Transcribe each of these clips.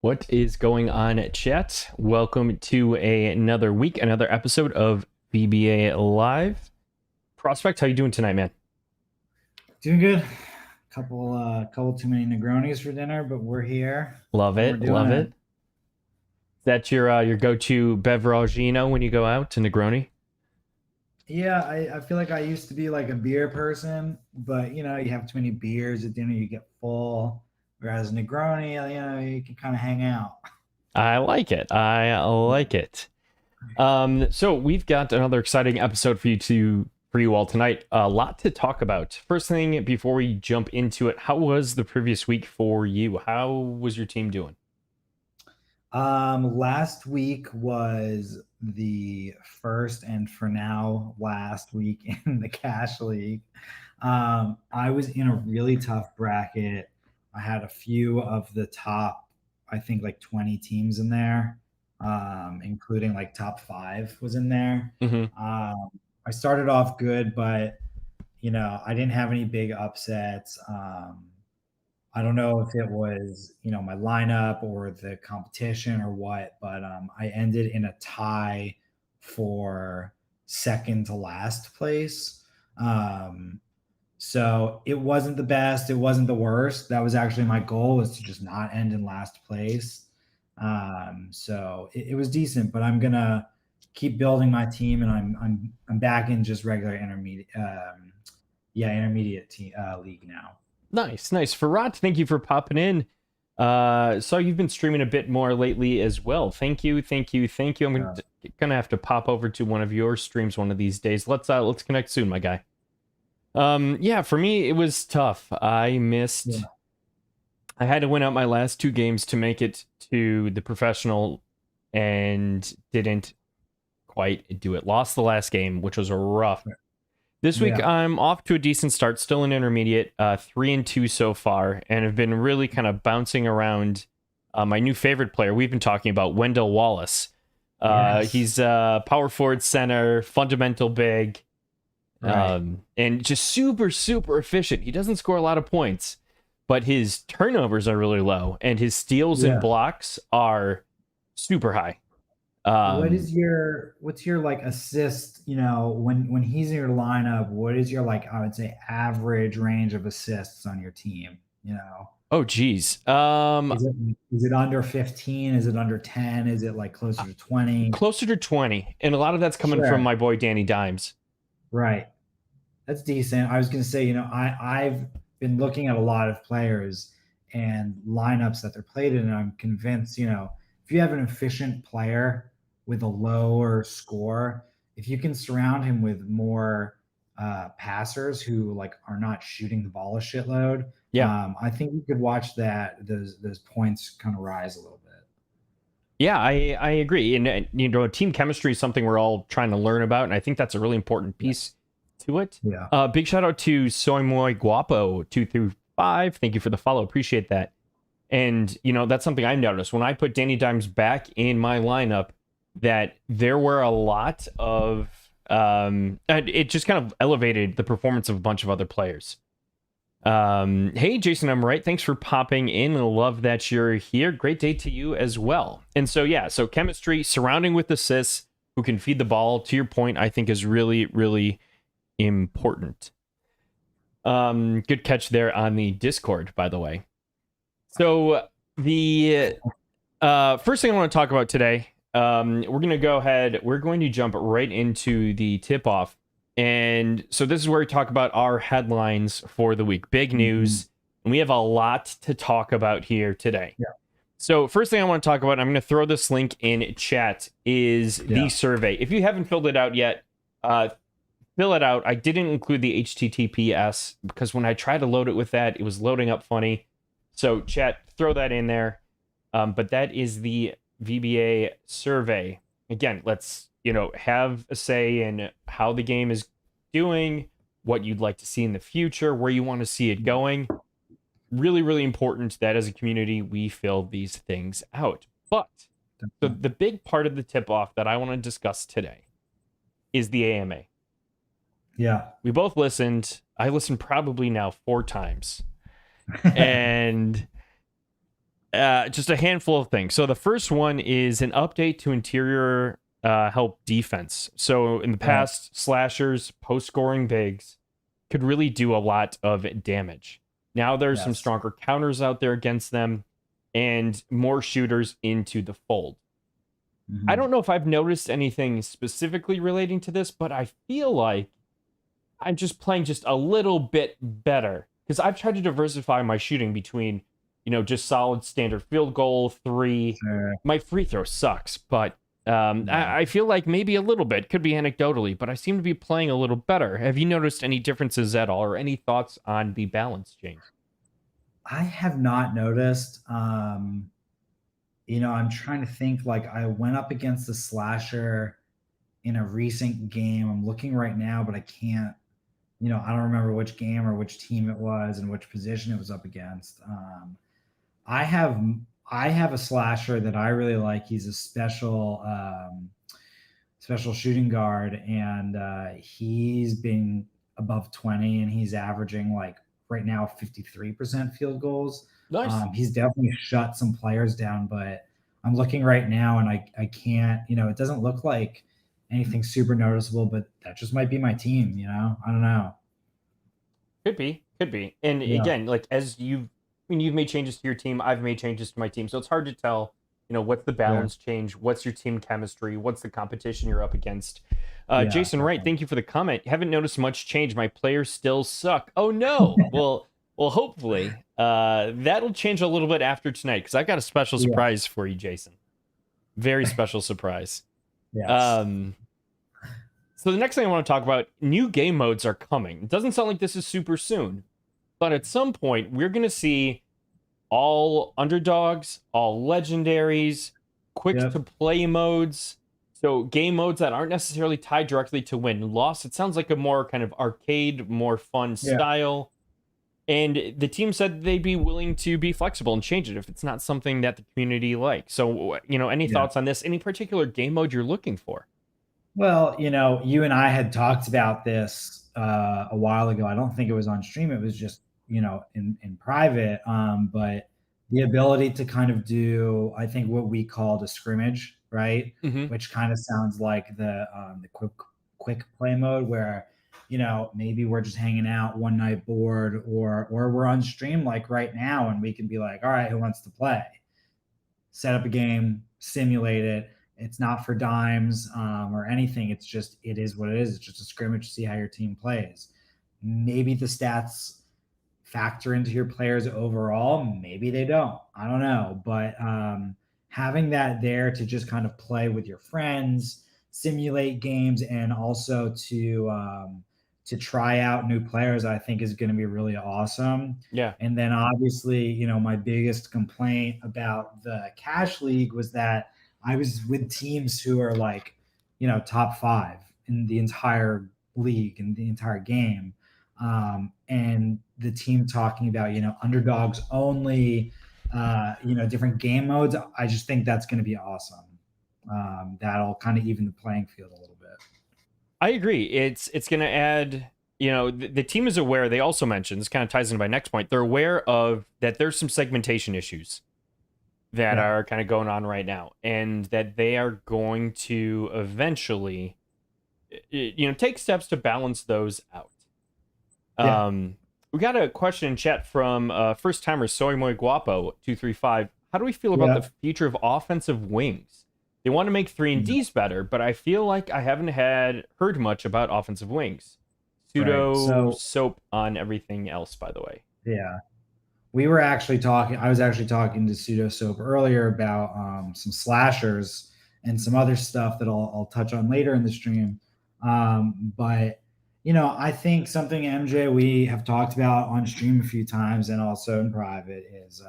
What is going on, chat? Welcome to another week, another episode of VBA Live. Prospect, how you doing tonight, man? Doing good. Couple too many Negronis for dinner, but we're here Love and we're it, doing love it. it. That's your go-to beveragino when you go out to Negroni? Yeah, I feel like I used to be like a beer person, but you have too many beers at dinner, you get full. Whereas Negroni, you can kind of hang out. I like it. I like it. So we've got another exciting episode for you all tonight. A lot to talk about. First thing, before we jump into it, how was the previous week for you? How was your team doing? Last week was the first and for now last week in the cash league. I was in a really tough bracket. I had a few of the top, I think like 20 teams in there, including like top five was in there. Mm-hmm. I started off good, but I didn't have any big upsets. I don't know if it was, my lineup or the competition or what, but I ended in a tie for second to last place. So it wasn't the best, it wasn't the worst. That was actually my goal, was to just not end in last place. So it was decent, but I'm gonna keep building my team, and I'm back in just regular intermediate, intermediate league now. Nice, nice. Farad, thank you for popping in. So you've been streaming a bit more lately as well. Thank you, thank you, thank you. I'm gonna have to pop over to one of your streams one of these days. Let's connect soon, my guy. Yeah, for me it was tough. I missed. Yeah. I had to win out my last two games to make it to the professional, and didn't quite do it. Lost the last game, which was rough. This week, Yeah. I'm off to a decent start, still in intermediate, 3-2 so far, and have been really kind of bouncing around my new favorite player. We've been talking about Wendell Wallace. Yes. He's power forward, center, fundamental big, Right. and just super, super efficient. He doesn't score a lot of points, but his turnovers are really low, and his steals and Yeah. blocks are super high. What's your like assist, when he's in your lineup, what is your like, I would say, average range of assists on your team, Oh, geez. Is it under 15? Is it under 10? Is it like closer to 20? Closer to 20, and a lot of that's coming from Sure. my boy Danny Dimes. Right. That's decent. I was going to say, I've been looking at a lot of players and lineups that they're played in, and I'm convinced, if you have an efficient player with a lower score, if you can surround him with more passers who like are not shooting the ball a shitload, Yeah. I think you could watch those points kind of rise a little bit. Yeah, I agree. And, team chemistry is something we're all trying to learn about. And I think that's a really important piece to it. Yeah. Big shout out to Soy Muy Guapo 2 through 5. Thank you for the follow. Appreciate that. And, that's something I noticed when I put Danny Dimes back in my lineup, that there were a lot of, it just kind of elevated the performance of a bunch of other players. Hey, Jason, I'm right. Thanks for popping in. I love that you're here. Great day to you as well. And so, yeah, so chemistry surrounding with assists who can feed the ball, to your point, I think is really, really important. Good catch there on the Discord, by the way. So the first thing I want to talk about today, we're going to go ahead. We're going to jump right into the tip-off. And so this is where we talk about our headlines for the week. Big news. And we have a lot to talk about here today. Yeah. So first thing I want to talk about, I'm going to throw this link in chat, is the survey. If you haven't filled it out yet, fill it out. I didn't include the HTTPS because when I tried to load it with that, it was loading up funny. So chat, throw that in there. But that is the VBA survey. Again, let's have a say in how the game is doing, what you'd like to see in the future, where you want to see it going. Really, really important that as a community, we fill these things out. But so the big part of the tip-off that I want to discuss today is the AMA. Yeah. We both listened. I listened probably now 4 times. And Just a handful of things. So the first one is an update to interior help defense. So in the Right. past, slashers, post scoring bigs could really do a lot of damage. Now there's some Yes. stronger counters out there against them and more shooters into the fold. I Mhm. don't know if I've noticed anything specifically relating to this, but I feel like I'm just playing just a little bit better because I've tried to diversify my shooting between, just solid standard field goal, three. Sure. My free throw sucks, but Yeah. I feel like maybe a little bit, could be anecdotally, but I seem to be playing a little better. Have you noticed any differences at all or any thoughts on the balance change? I have not noticed. I'm trying to think. Like, I went up against the slasher in a recent game. I'm looking right now, but I can't. I don't remember which game or which team it was and which position it was up against. I have I have a slasher that I really like. He's a special shooting guard, and he's been above 20, and he's averaging like right now 53% field goals. Nice. He's definitely shut some players down, but I'm looking right now and I can't, it doesn't look like anything super noticeable, but that just might be my team, I don't know. Could be, could be. And Yeah. again, like you've made changes to your team, I've made changes to my team, so it's hard to tell. What's the Sure. balance change? What's your team chemistry? What's the competition you're up against? Yeah, Jason Wright, definitely. thank you for the comment. Haven't noticed much change. My players still suck. Oh no. Well, hopefully, that'll change a little bit after tonight because I've got a special Yeah. surprise for you, Jason. Very special surprise. Yes. Um, so the next thing I want to talk about, new game modes are coming. It doesn't sound like this is super soon, but at some point we're going to see all underdogs, all legendaries, quick to Yep. play modes. So game modes that aren't necessarily tied directly to win loss. It sounds like a more kind of arcade, more fun Yeah. style. And the team said they'd be willing to be flexible and change it if it's not something that the community likes. So, any Yeah. thoughts on this? Any particular game mode you're looking for? Well, you and I had talked about this a while ago. I don't think it was on stream. It was just, in private. But the ability to kind of do, I think, what we called a scrimmage, right? Mm-hmm. Which kind of sounds like the quick play mode where, maybe we're just hanging out one night bored, or we're on stream like right now, and we can be like, all right, who wants to play? Set up a game, simulate it. It's not for dimes or anything. It is what it is. It's just a scrimmage to see how your team plays. Maybe the stats factor into your players overall. Maybe they don't. I don't know. But having that there to just kind of play with your friends, simulate games, and also to try out new players, I think is going to be really awesome. Yeah. And then obviously, my biggest complaint about the cash league was that I was with teams who are like, top five in the entire league and the entire game. And the team talking about, underdogs only, different game modes. I just think that's going to be awesome. That'll kind of even the playing field a little bit. I agree. It's going to add. The team is aware. They also mentioned this kind of ties into my next point. They're aware of that. There's some segmentation issues that Yeah. are kind of going on right now, and that they are going to eventually, take steps to balance those out. Yeah. We got a question in chat from first timer Soy Muy Guapo 235. How do we feel about the Yeah. future of offensive wings? They want to make 3 and Yeah. Ds better, but I feel like I haven't heard much about offensive wings. Right. Pseudo So, soap on everything else, by the way. yeah. I was actually talking to Pseudo Soap earlier about some slashers and some other stuff that I'll touch on later in the stream. But I think something, MJ, we have talked about on stream a few times and also in private is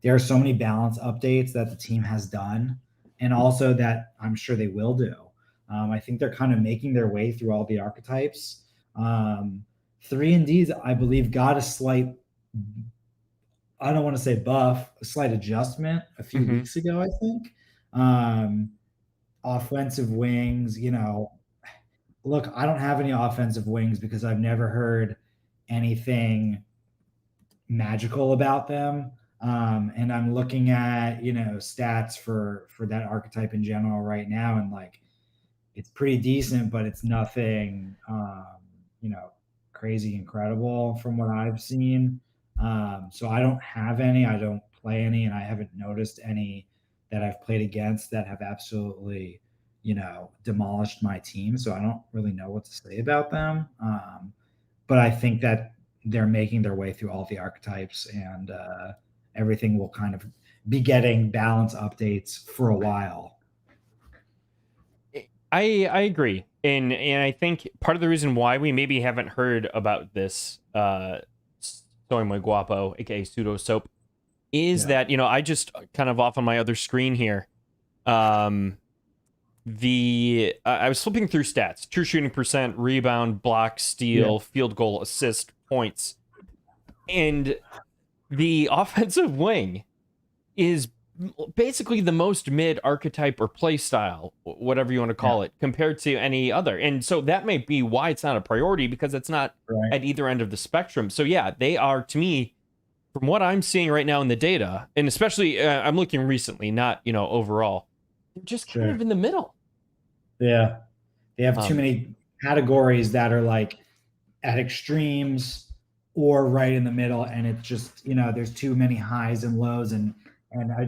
there are so many balance updates that the team has done, and also that I'm sure they will do. I think they're kind of making their way through all the archetypes. Three and Ds, I believe, got a slight, I don't want to say buff, a slight adjustment a few Mm-hmm. weeks ago, I think. Um, Offensive wings, look, I don't have any offensive wings because I've never heard anything magical about them. And I'm looking at, stats for that archetype in general right now, and like it's pretty decent, but it's nothing, you know, crazy incredible from what I've seen. So I don't have any, I don't play any, and I haven't noticed any that I've played against that have absolutely, demolished my team. So I don't really know what to say about them. But I think that they're making their way through all the archetypes, and everything will kind of be getting balance updates for a while. I agree, and I think part of the reason why we maybe haven't heard about this Soy Muy Guapo, aka Pseudo Soap, is Yeah. that I just kind of off on my other screen here. I was flipping through stats: true shooting percent, rebound, block, Yeah. steal, field goal, assist, points, and the offensive wing is basically the most mid archetype or play style, whatever you want to Yeah. call it, compared to any other. And so that may be why it's not a priority, because it's not Right. at either end of the spectrum. So yeah, they are, to me, from what I'm seeing right now in the data, and especially I'm looking recently, not overall, they're just kind Sure. of in the middle. Yeah. They have too Um, many categories that are like at extremes or right in the middle, and it's just, there's too many highs and lows, and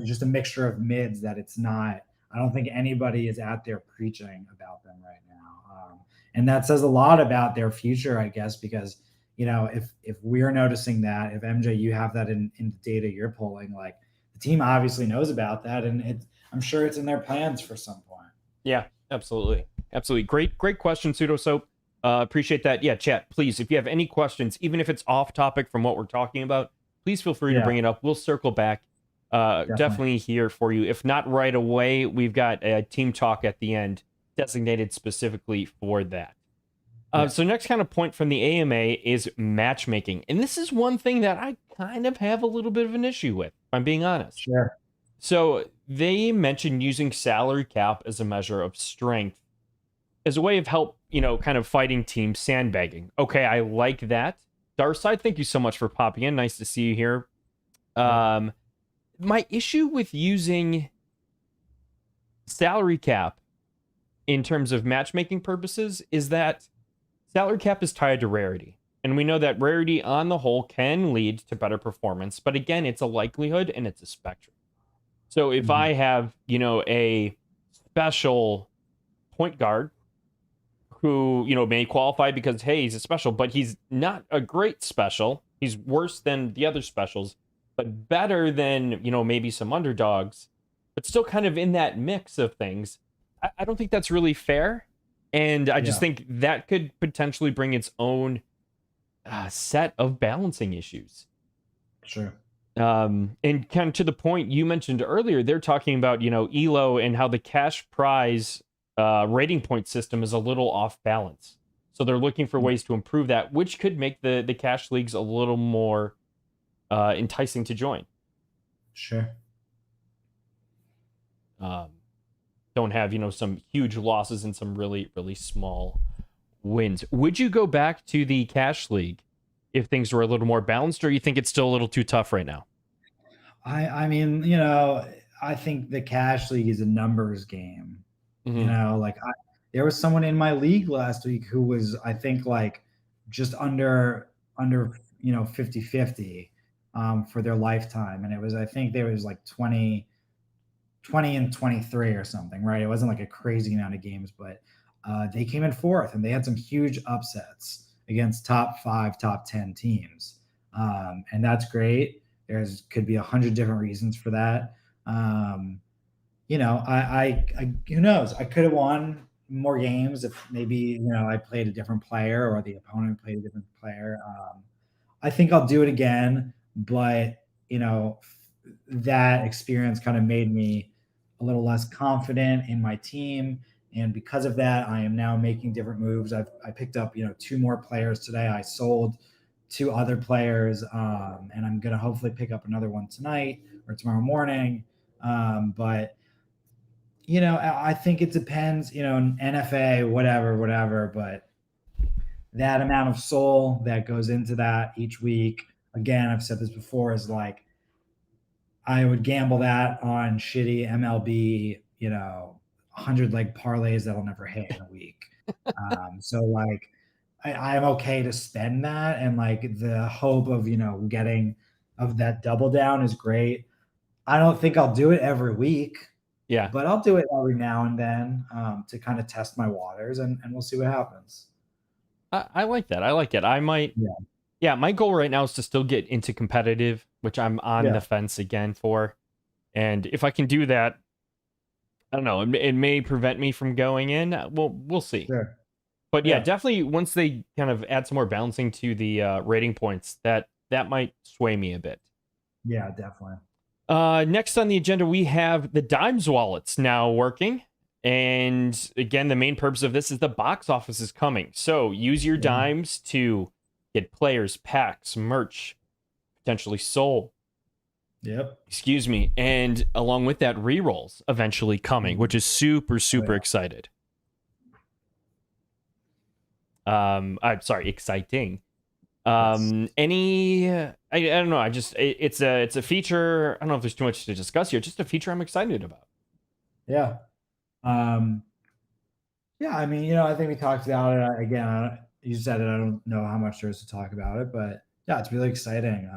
just a mixture of mids that it's not. I don't think anybody is out there preaching about them right now, and that says a lot about their future, I guess, because if we're noticing that, if MJ, you have that in the data you're pulling, like the team obviously knows about that, and I'm sure it's in their plans for some point. yeah, absolutely, absolutely. Great question, Pseudo Soap. Appreciate that. Yeah, chat, please. If you have any questions, even if it's off topic from what we're talking about, please feel free to Yeah, bring it up. We'll circle back. definitely. Definitely here for you. If not right away, we've got a team talk at the end designated specifically for that. Yeah, So next kind of point from the AMA is matchmaking, and this is one thing that I kind of have a little bit of an issue with, if I'm being honest. sure. So they mentioned using salary cap as a measure of strength, as a way of help, kind of fighting team sandbagging. Okay, I like that. Darside, thank you so much for popping in. Nice to see you here. Yeah, Um, my issue with using salary cap in terms of matchmaking purposes is that salary cap is tied to rarity. And we know that rarity on the whole can lead to better performance, but again, it's a likelihood and it's a spectrum. So if mhm, I have, a special point guard who, may qualify because, hey, he's a special, but he's not a great special. He's worse than the other specials, but better than, maybe some underdogs, but still kind of in that mix of things. I don't think that's really fair. And I just yeah, think that could potentially bring its own set of balancing issues. sure. And kind of to the point you mentioned earlier, they're talking about, ELO and how the cash prize rating point system is a little off balance. So they're looking for Yeah, ways to improve that, which could make the cash leagues a little more enticing to join. sure. Um, don't have, some huge losses and some really, really small wins. Would you go back to the cash league if things were a little more balanced, or you think it's still a little too tough right now? I mean, I think the cash league is a numbers game. Hmm. Like there was someone in my league last week who was, I think, like just under 50-50 for their lifetime, and it was, I think there was like 20 and 23 or something, right? It wasn't like a crazy amount of games, but they came in fourth, and they had some huge upsets against top 5, top 10 teams, and that's great. There's could be 100 different reasons for that. Um, I who knows? I could have won more games if maybe I played a different player or the opponent played a different player. I think I'll do it again, but that experience kind of made me a little less confident in my team, and because of that, I am now making different moves. I picked up 2 more players today. I sold 2 other players, and I'm gonna hopefully pick up another one tonight or tomorrow morning. But I think it depends. NFA, whatever, but that amount of soul that goes into that each week, again, I've said this before, is like I would gamble that on shitty MLB, 100 leg parlays that'll never hit in a week. So like I'm okay to spend that, and like the hope of, getting of that double down is great. I don't think I'll do it every week, Yeah. but I'll do it every now and then, to kind of test my waters, and we'll see what happens. I like that. I like it. I might, Yeah. yeah, my goal right now is to still get into competitive, which I'm on Yeah. the fence again for. And if I can do that, I don't know, it may prevent me from going in. Well, we'll see. Sure. But yeah, Yeah. definitely once they kind of add some more balancing to the rating points, that might sway me a bit. Yeah, definitely. Next on the agenda, we have the Dimes wallets now working. And again, the main purpose of this is the box office is coming. So use your Yeah. dimes to get players, packs, merch, potentially soul. Yep. Excuse me. And along with that, rerolls eventually coming, which is super, Oh, super yeah. excited. I'm sorry, exciting. Yes. I don't know. It's a feature. I don't know if there's too much to discuss here. Just a feature I'm excited about. Yeah. Um, yeah, I mean, I think we talked about it. Again, you said it. I don't know how much there is to talk about it, but yeah, it's really exciting.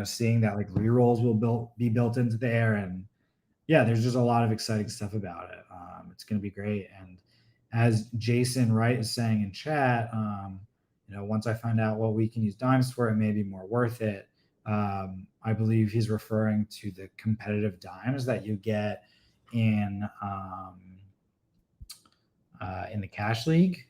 Seeing that like rerolls will be built into there, and yeah, there's just a lot of exciting stuff about it. It's going to be great. And as Jason Wright is saying in chat, once I find out what we can use dimes for, it may be more worth it. I believe he's referring to the competitive dimes that you get in in the cash league,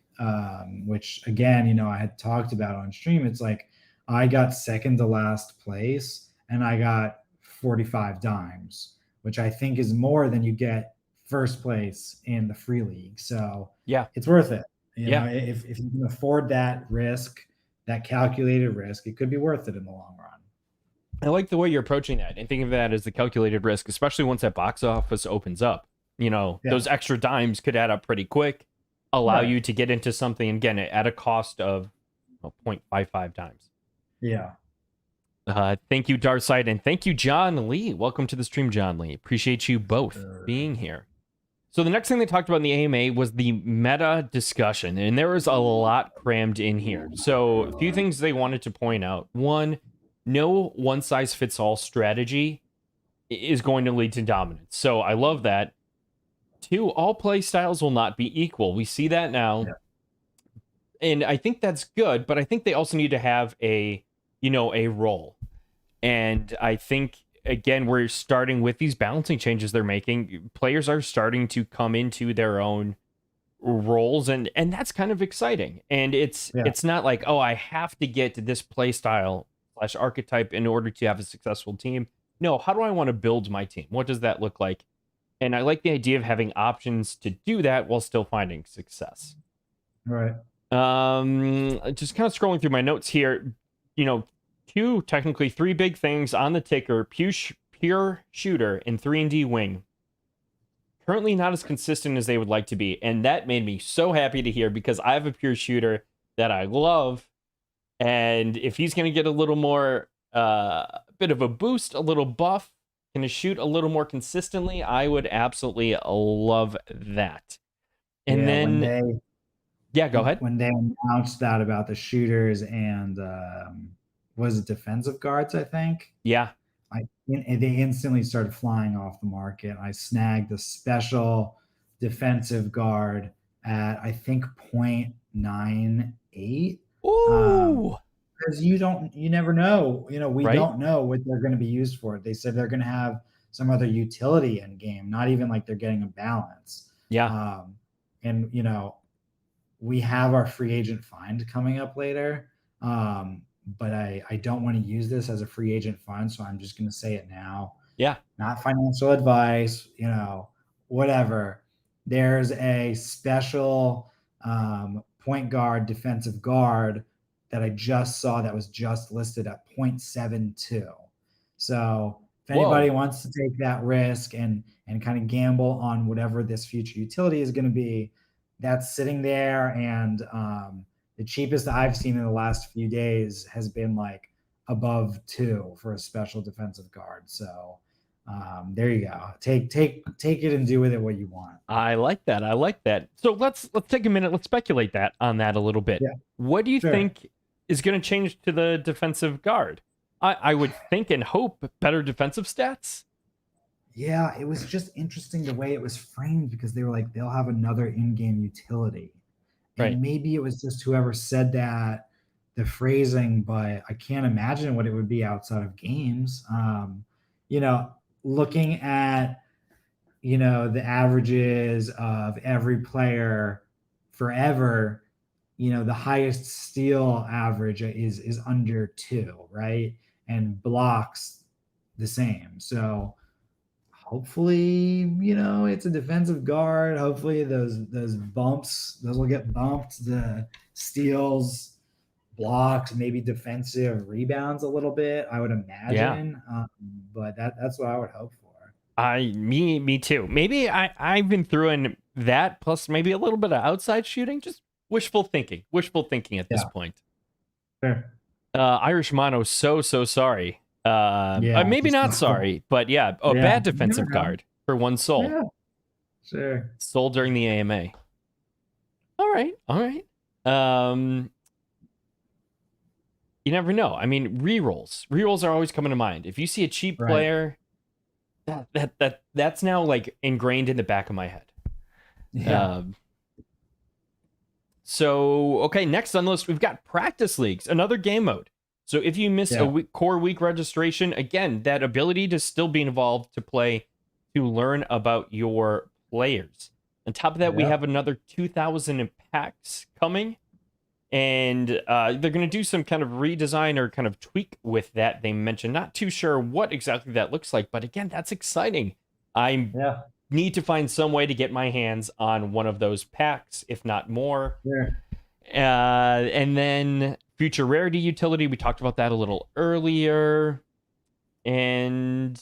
which again, I had talked about on stream. It's like I got second to last place and I got 45 dimes, which I think is more than you get first place in the free league. So Yeah. it's worth it. Yeah. If you can afford that risk, that calculated risk, it could be worth it in the long run. I like the way you're approaching that and thinking of that as the calculated risk, especially once that box office opens up. Yeah. Those extra dimes could add up pretty quick, allow Right. you to get into something again at a cost of 0.55 times. Yeah. Thank you, Darkside, and thank you, John Lee. Welcome to the stream, John Lee. Appreciate you both being here. So the next thing they talked about in the AMA was the meta discussion, and there was a lot crammed in here. So a few things they wanted to point out. One, no one-size-fits-all strategy is going to lead to dominance. So I love that. Two, all play styles will not be equal. We see that now. Yeah. And I think that's good, but I think they also need to have a role. And I think, again, we're starting with these balancing changes they're making. Players are starting to come into their own roles, and that's kind of exciting. And it's not like, oh, I have to get to this play style / archetype in order to have a successful team. No, how do I want to build my team? What does that look like? And I like the idea of having options to do that while still finding success. Right. Just kind of scrolling through my notes here, technically three big things on the ticker: pure shooter and 3-and-D wing. Currently not as consistent as they would like to be, and that made me so happy to hear, because I have a pure shooter that I love, and if he's going to get a little more bit of a boost, a little buff, going to shoot a little more consistently, I would absolutely love that. And then go ahead. When they announced that about the shooters and was it defensive guards, I think? Yeah. They instantly started flying off the market. I snagged a special defensive guard at, I think, 0.98. Ooh. Because you never know. We Right? don't know what they're going to be used for. They said they're going to have some other utility in game, not even like they're getting a balance. Yeah. And we have our free agent find coming up later. But I don't want to use this as a free agent fund, so I'm just going to say it now. Yeah. Not financial advice, whatever. There's a special point guard, defensive guard that I just saw that was just listed at 0.72. So if anybody wants to take that risk and kind of gamble on whatever this future utility is going to be, that's sitting there. And the cheapest I've seen in the last few days has been like above 2 for a special defensive guard. So there you go. Take it and do with it what you want. I like that. I like that. So let's take a minute. Let's speculate that on that a little bit. Yeah, What do you sure. think is going to change to the defensive guard? I would think and hope better defensive stats. Yeah, it was just interesting the way it was framed because they were like, they'll have another in-game utility. Right. And maybe it was just whoever said that, the phrasing, but I can't imagine what it would be outside of games. You know, looking at, the averages of every player forever, the highest steal average is under 2, right? And blocks the same. So hopefully, it's a defensive guard. Hopefully those bumps, those will get bumped. The steals, blocks, maybe defensive rebounds a little bit, I would Yeah. imagine. But that's what I would hope for. Me too. Maybe I've been through in that plus maybe a little bit of outside shooting. Just wishful thinking. Wishful thinking at this Yeah, point. sure. Irish Mono, so sorry. Yeah, Maybe just not that's cool. sorry, but yeah, a Yeah, bad you never defensive know. guard for one soul. Yeah, sure. Soul during the AMA. All right, all right. You never know. I mean, rerolls. Rerolls are always coming to mind. If you see a cheap Right. player, that's now like ingrained in the back of my head. Yeah. Um, so okay, next on the list we've got practice leagues, another game mode. So if you miss a Yeah. core week registration, again, that ability to still be involved to play, to learn about your players. On top of that, we Yeah. have another 2,000 packs coming, and they're going to do some kind of redesign or kind of tweak with that. They mentioned, not too sure what exactly that looks like, but again, that's exciting. I Yeah. need to find some way to get my hands on one of those packs, if not more. Sure. And then future rarity utility, we talked about that a little earlier. And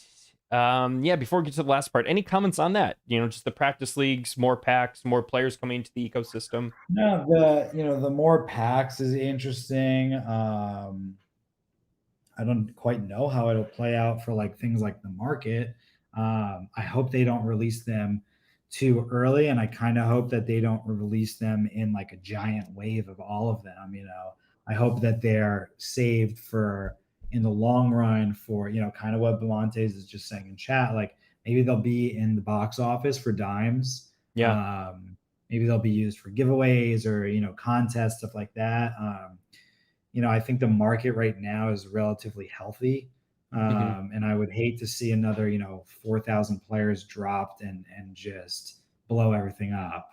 yeah, before we get to the last part, any comments on that? Just the practice leagues, more packs, more players coming into the ecosystem. No, the more packs is interesting. I don't quite know how it'll play out for like things like the market. I hope they don't release them too early, and I kind of hope that they don't release them in like a giant wave of all of them. I hope that they're saved for in the long run for kind of what Bemontes is just saying in chat. Like maybe they'll be in the box office for dimes. Yeah. Maybe they'll be used for giveaways or contests, stuff like that. I think the market right now is relatively healthy. Mm-hmm. And I would hate to see another, 4,000 players dropped and just blow everything up.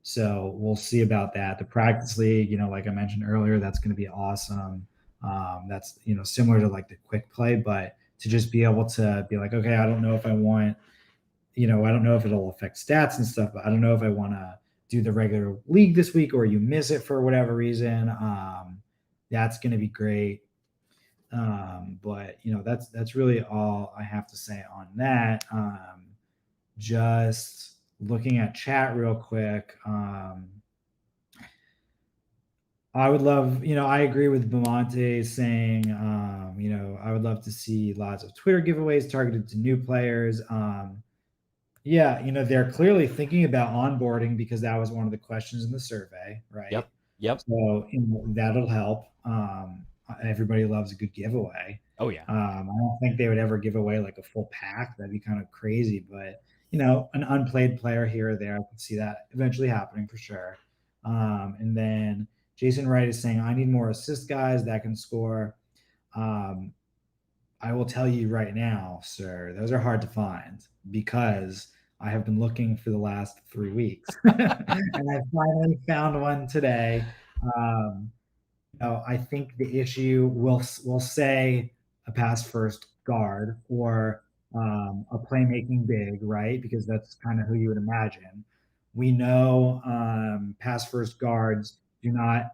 So we'll see about that. The practice league, like I mentioned earlier, that's going to be awesome. That's, similar to like the quick play, but to just be able to be like, okay, I don't know if I want, I don't know if it'll affect stats and stuff, but I don't know if I want to do the regular league this week or you miss it for whatever reason. That's going to be great. But that's really all I have to say on that. Just looking at chat real quick. I would love, I agree with Bemonte saying, I would love to see lots of Twitter giveaways targeted to new players. Yeah, they're clearly thinking about onboarding because that was one of the questions in the survey, right? Yep. So that'll help. Everybody loves a good giveaway. Oh yeah. I don't think they would ever give away like a full pack. That'd be kind of crazy, but an unplayed player here or there, I could see that eventually happening for sure. And then Jason Wright is saying, I need more assist guys that can score. I will tell you right now, sir, those are hard to find because I have been looking for the last 3 weeks, and I finally found one today. I think the issue will say a pass first guard or a playmaking big, right? Because that's kind of who you would imagine. We know pass first guards do not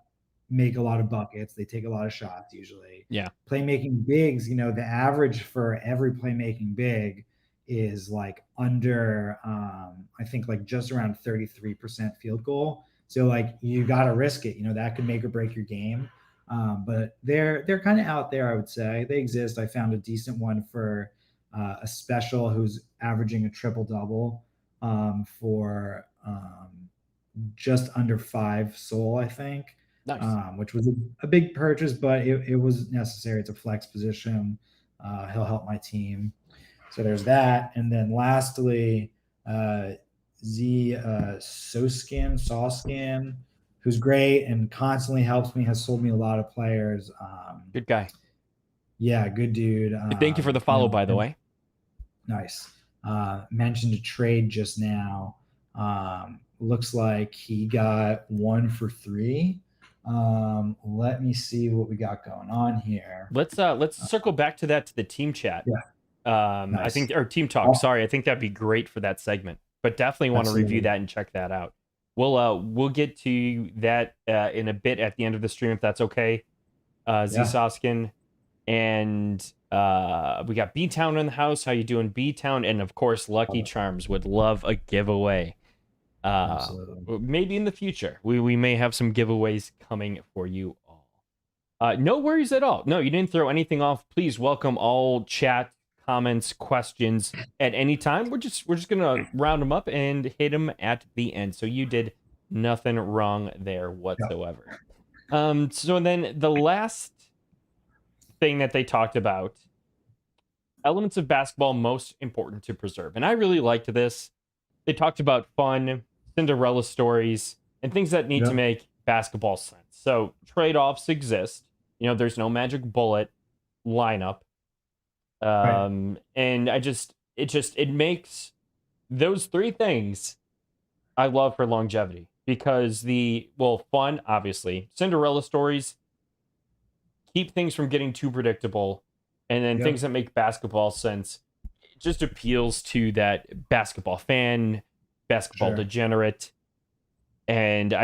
make a lot of buckets. They take a lot of shots usually. Yeah. Playmaking bigs, the average for every playmaking big is like under, I think like just around 33% field goal. So like you got to risk it. That could make or break your game. But they're kind of out there, I would say. They exist. I found a decent one for a special who's averaging a triple double for just under 5 soul, I think, Nice. which was a big purchase, but it was necessary. It's a flex position. He'll help my team. So there's that. And then lastly, uh, Soskin, who's great and constantly helps me, has sold me a lot of players. Good guy. Yeah, good dude. Thank you for the follow, by the way. Nice. Mentioned a trade just now. Looks like he got 1 for 3. Let me see what we got going on here. Let's circle back to that, to the team chat. Yeah. I Nice. think, or team talk. Sorry, I think that'd be great for that segment. But definitely want to review that and check that out. We'll get to that in a bit at the end of the stream, if that's okay. Soskin. And we got B-Town in the house. How you doing, B-Town? And of course, Lucky Charms would love a giveaway. Absolutely. Maybe in the future, we may have some giveaways coming for you all. No worries at all. No, you didn't throw anything off. Please welcome all chat, comments, questions at any time. We're just gonna round them up and hit them at the end. So you did nothing wrong there whatsoever. So then the last thing that they talked about, elements of basketball most important to preserve, and I really liked this. They talked about fun, Cinderella stories, and things that need to make basketball sense. So trade-offs exist. There's no magic bullet lineup. And it makes those three things I love for longevity, because fun, obviously, Cinderella stories keep things from getting too predictable, and then things that make basketball sense. It just appeals to that basketball fan, basketball degenerate. And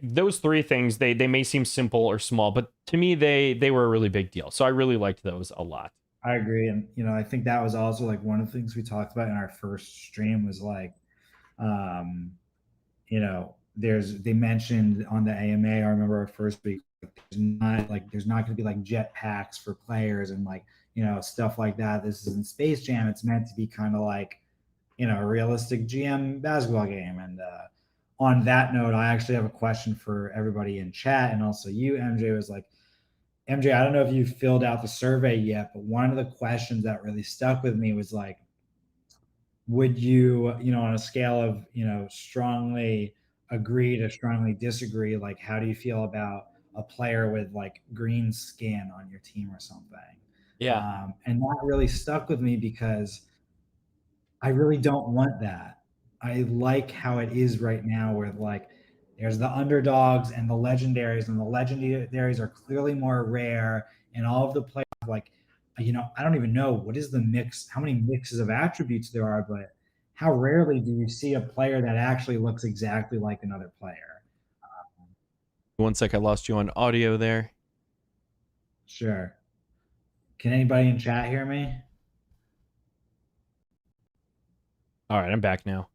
those three things, they may seem simple or small, but to me they were a really big deal. So I really liked those a lot. I agree. And I think that was also like one of the things we talked about in our first stream was like they mentioned on the AMA, I remember our first week, there's not going to be like jet packs for players and like stuff like that. This is in Space Jam. It's meant to be kind of like a realistic GM basketball game. And on that note, I actually have a question for everybody in chat, and also you, MJ. Was like, MJ, I don't know if you filled out the survey yet, but one of the questions that really stuck with me was like, would you, on a scale of, strongly agree to strongly disagree, like how do you feel about a player with like green skin on your team or something? Yeah. And that really stuck with me because I really don't want that. I like how it is right now, where like there's the underdogs and the legendaries, and the legendaries are clearly more rare, and all of the players like, I don't even know what is the mix, how many mixes of attributes there are, but how rarely do you see a player that actually looks exactly like another player? 1 sec, I lost you on audio there. Sure. Can anybody in chat hear me? All right, I'm back now.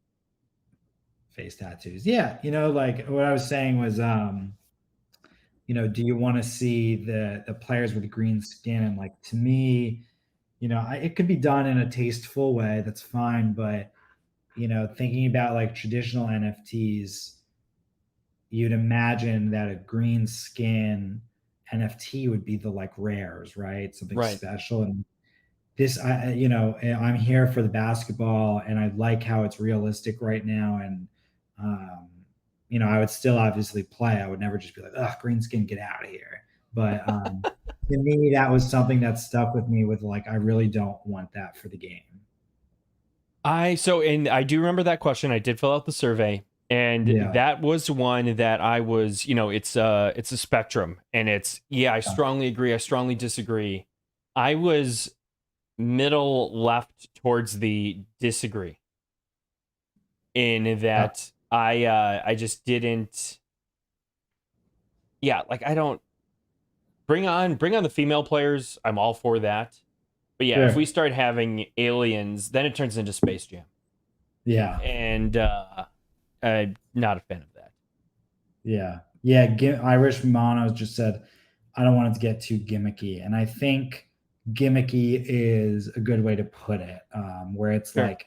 Face tattoos. Yeah, like what I was saying was do you want to see the players with green skin? And like, to me, it could be done in a tasteful way, that's fine, but thinking about like traditional NFTs, you'd imagine that a green skin NFT would be the like rares, right? Something special. And this, I'm here for the basketball, and I like how it's realistic right now. And I would still obviously play. I would never just be like, "Ugh, green skin, get out of here." But to me, that was something that stuck with me. With like, I really don't want that for the game. And I do remember that question. I did fill out the survey, and that was one that I was, it's a spectrum, and I strongly agree, I strongly disagree. I was middle left towards the disagree, in that I just didn't. Yeah, like I don't bring on the female players. I'm all for that. But yeah, if we start having aliens, then it turns into Space Jam. Yeah. And I'm not a fan of that. Yeah. Yeah. Irish Mono just said, I don't want it to get too gimmicky, and I think gimmicky is a good way to put it, where it's Sure. like,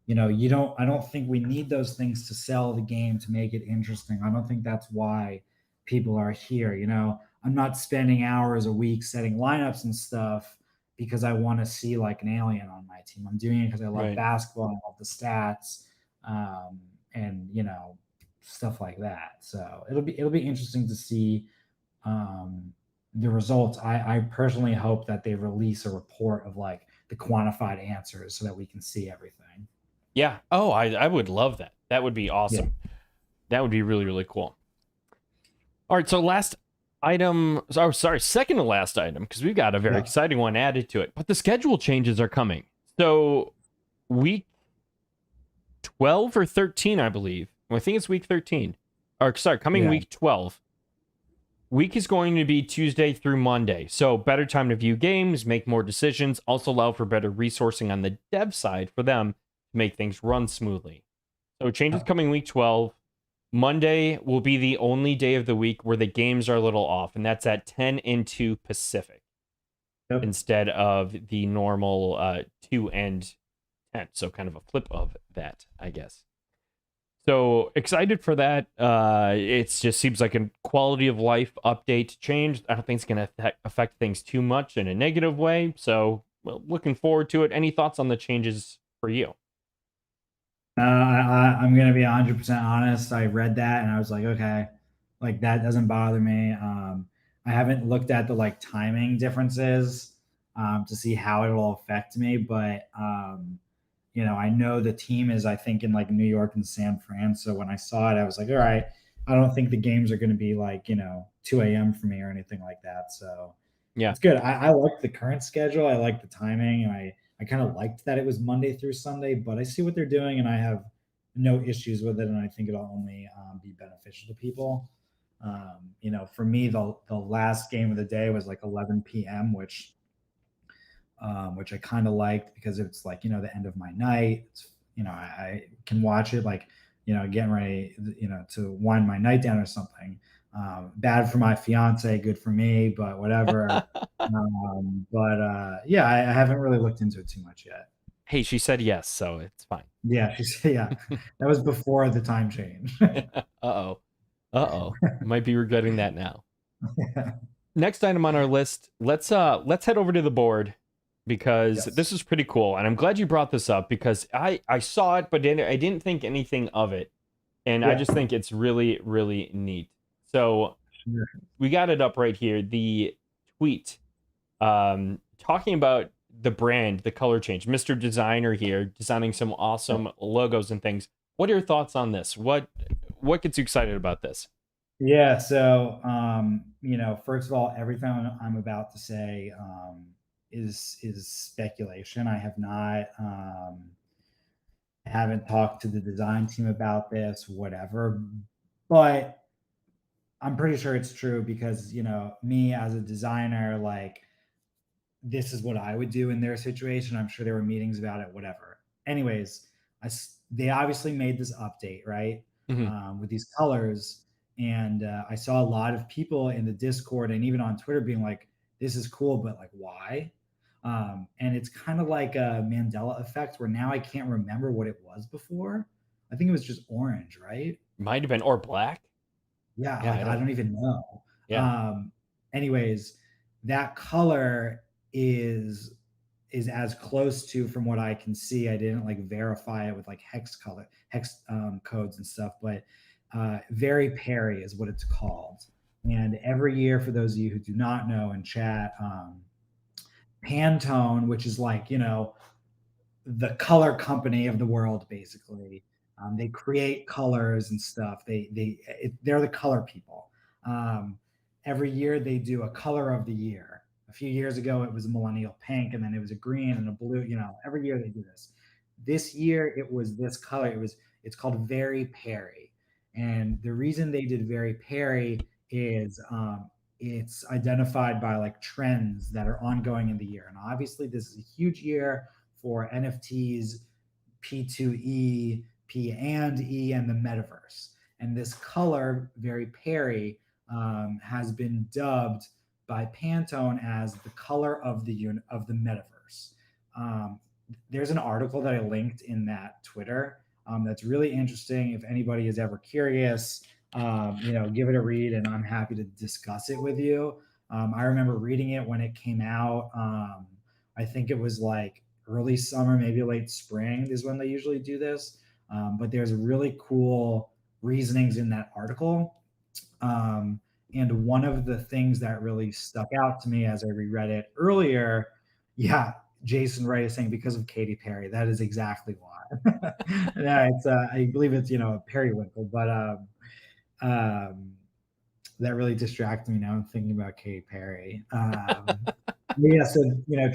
you know, you don't I don't think we need those things to sell the game to make it interesting. I don't think that's why people are here, you know. I'm not spending hours a week setting lineups and stuff because I want to see like an alien on my team. I'm doing it because I love Right. basketball, I love the stats, and you know, stuff like that. So it'll be interesting to see the results. I personally hope that they release a report of like the quantified answers so that we can see everything. Yeah. Oh, I would love that. That would be Yeah. awesome. That would be really, really cool. All right. So last item. Oh, sorry. Second to last item, because we've got a very Yeah. exciting one added to it. But the schedule changes are coming. So week 12 or 13, I believe. Well, I think it's week 13. Or sorry, coming Yeah. week 12. Week is going to be Tuesday through Monday. So better time to view games, make more decisions, also allow for better resourcing on the dev side for them to make things run smoothly. So changes coming week 12. Monday will be the only day of the week where the games are a little off, and that's at 10 and 2 Pacific Yep. instead of the normal 2 and 10. So kind of a flip of that, I guess. So excited for that. It just seems like a quality of life update change. I don't think it's going to affect things too much in a negative way. So well, looking forward to it. Any thoughts on the changes for you? I'm gonna be 100% honest. I read that and I was like, okay, like that doesn't bother me. I haven't looked at the like timing differences to see how it'll affect me, but you know, I know the team is, I think, in like New York and San Fran. So when I saw it, I was like, all right, I don't think the games are going to be like, you know, 2 a.m. for me or anything like that. So Yeah. it's good. I like the current schedule. I like the timing. And I kind of liked that it was Monday through Sunday, but I see what they're doing and I have no issues with it. And I think it'll only be beneficial to people. You know, for me, the last game of the day was like 11 p.m., which I kind of liked because it's like, you know, the end of my night. It's, you know, I can watch it like, you know, getting ready, you know, to wind my night down or something. Bad for my fiance, good for me, but whatever. Yeah, I haven't really looked into it too much yet. Hey, she said yes, so it's fine. Yeah, she's yeah, that was before the time change. Uh-oh. Uh-oh. Might be regretting that now. Yeah. Next item on our list, let's head over to the board because Yes. this is pretty cool. And I'm glad you brought this up because I saw it, but I didn't think anything of it. And I Yeah. just think it's really, really neat. So Sure. we got it up right here. The tweet talking about the brand, the color change. Mr. Designer here designing some awesome logos and things. What are your thoughts on this? What gets you excited about this? Yeah, so you know, first of all, everything I'm about to say is speculation. I have not haven't talked to the design team about this, whatever. But I'm pretty sure it's true because, you know, me as a designer, like this is what I would do in their situation. I'm sure there were meetings about it, whatever. Anyways, they obviously made this update, right? Hmm. With these colors. And I saw a lot of people in the Discord and even on Twitter being like, this is cool, but like, why? And it's kind of like a Mandela effect where now I can't remember what it was before. I think it was just orange, right? Might have been or black. Yeah, Yeah, like I I don't. don't even know. Yeah. Um, anyways, that color is is as close to from what I can see. I didn't like verify it with like hex codes and stuff, but very Perry is what it's called. And every year, for those of you who do not know in chat, Pantone, which is like, you know, the color company of the world, basically. They create colors and stuff. They're the color people. Um, every year they do a color of the year. A few years ago it was a millennial pink, and then it was a green and a blue. You know, every year they do this. This year it was this color. It's called Very Perry, and the reason they did Very Perry is it's identified by like trends that are ongoing in the year. And obviously, this is a huge year for NFTs, P2E, P and E, and the metaverse. And this color, Very Perry, has been dubbed by Pantone as the color of the metaverse. Um, there's an article that I linked in that Twitter that's really interesting. If anybody is ever curious, give it a read, and I'm happy to discuss it with you. I remember reading it when it came out. I think it was like early summer, maybe late spring is when they usually do this. But there's really cool reasonings in that article. And one of the things that really stuck out to me as I reread it earlier, yeah, Jason Ray is saying because of Katy Perry. That is exactly why. Yeah, I believe it's periwinkle, but that really distracted me. Now I'm thinking about Katy Perry. Yeah, so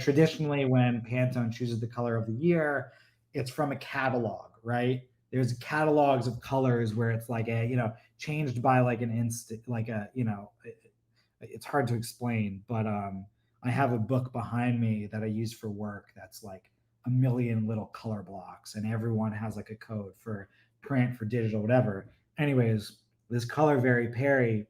traditionally when Pantone chooses the color of the year, it's from a catalog, right? There's catalogs of colors where it's like changed by like an instant, like it's hard to explain, but I have a book behind me that I use for work that's like a million little color blocks, and everyone has like a code for print, for digital, whatever. Anyways, this color Very Perry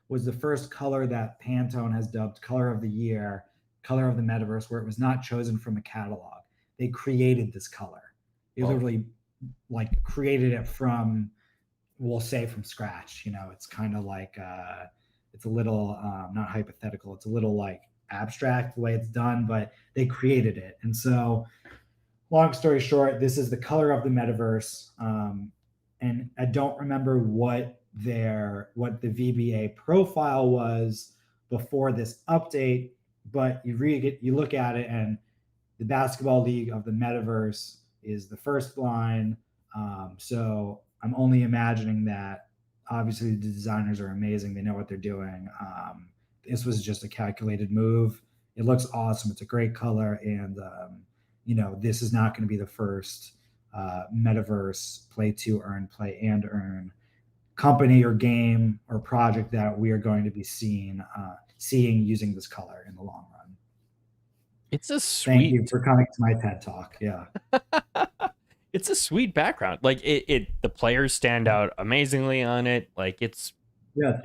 was the first color that Pantone has dubbed color of the year, color of the metaverse, where it was not chosen from a catalog. They created this color. They literally like created it from, we'll say, from scratch. It's kind of like it's a little not hypothetical. It's a little like abstract the way it's done, but they created it. And so, long story short, this is the color of the metaverse. And I don't remember what the VBA profile was before this update, but you look at it, and the Basketball League of the Metaverse is the first line. So I'm only imagining that obviously the designers are amazing. They know what they're doing. This was just a calculated move. It looks awesome. It's a great color. And, this is not going to be the first metaverse play to earn, play and earn company or game or project that we are going to be seeing using this color in the long run. It's a Thank you for coming to my TED Talk. Yeah. It's a sweet background. Like the players stand out amazingly on it. Like it's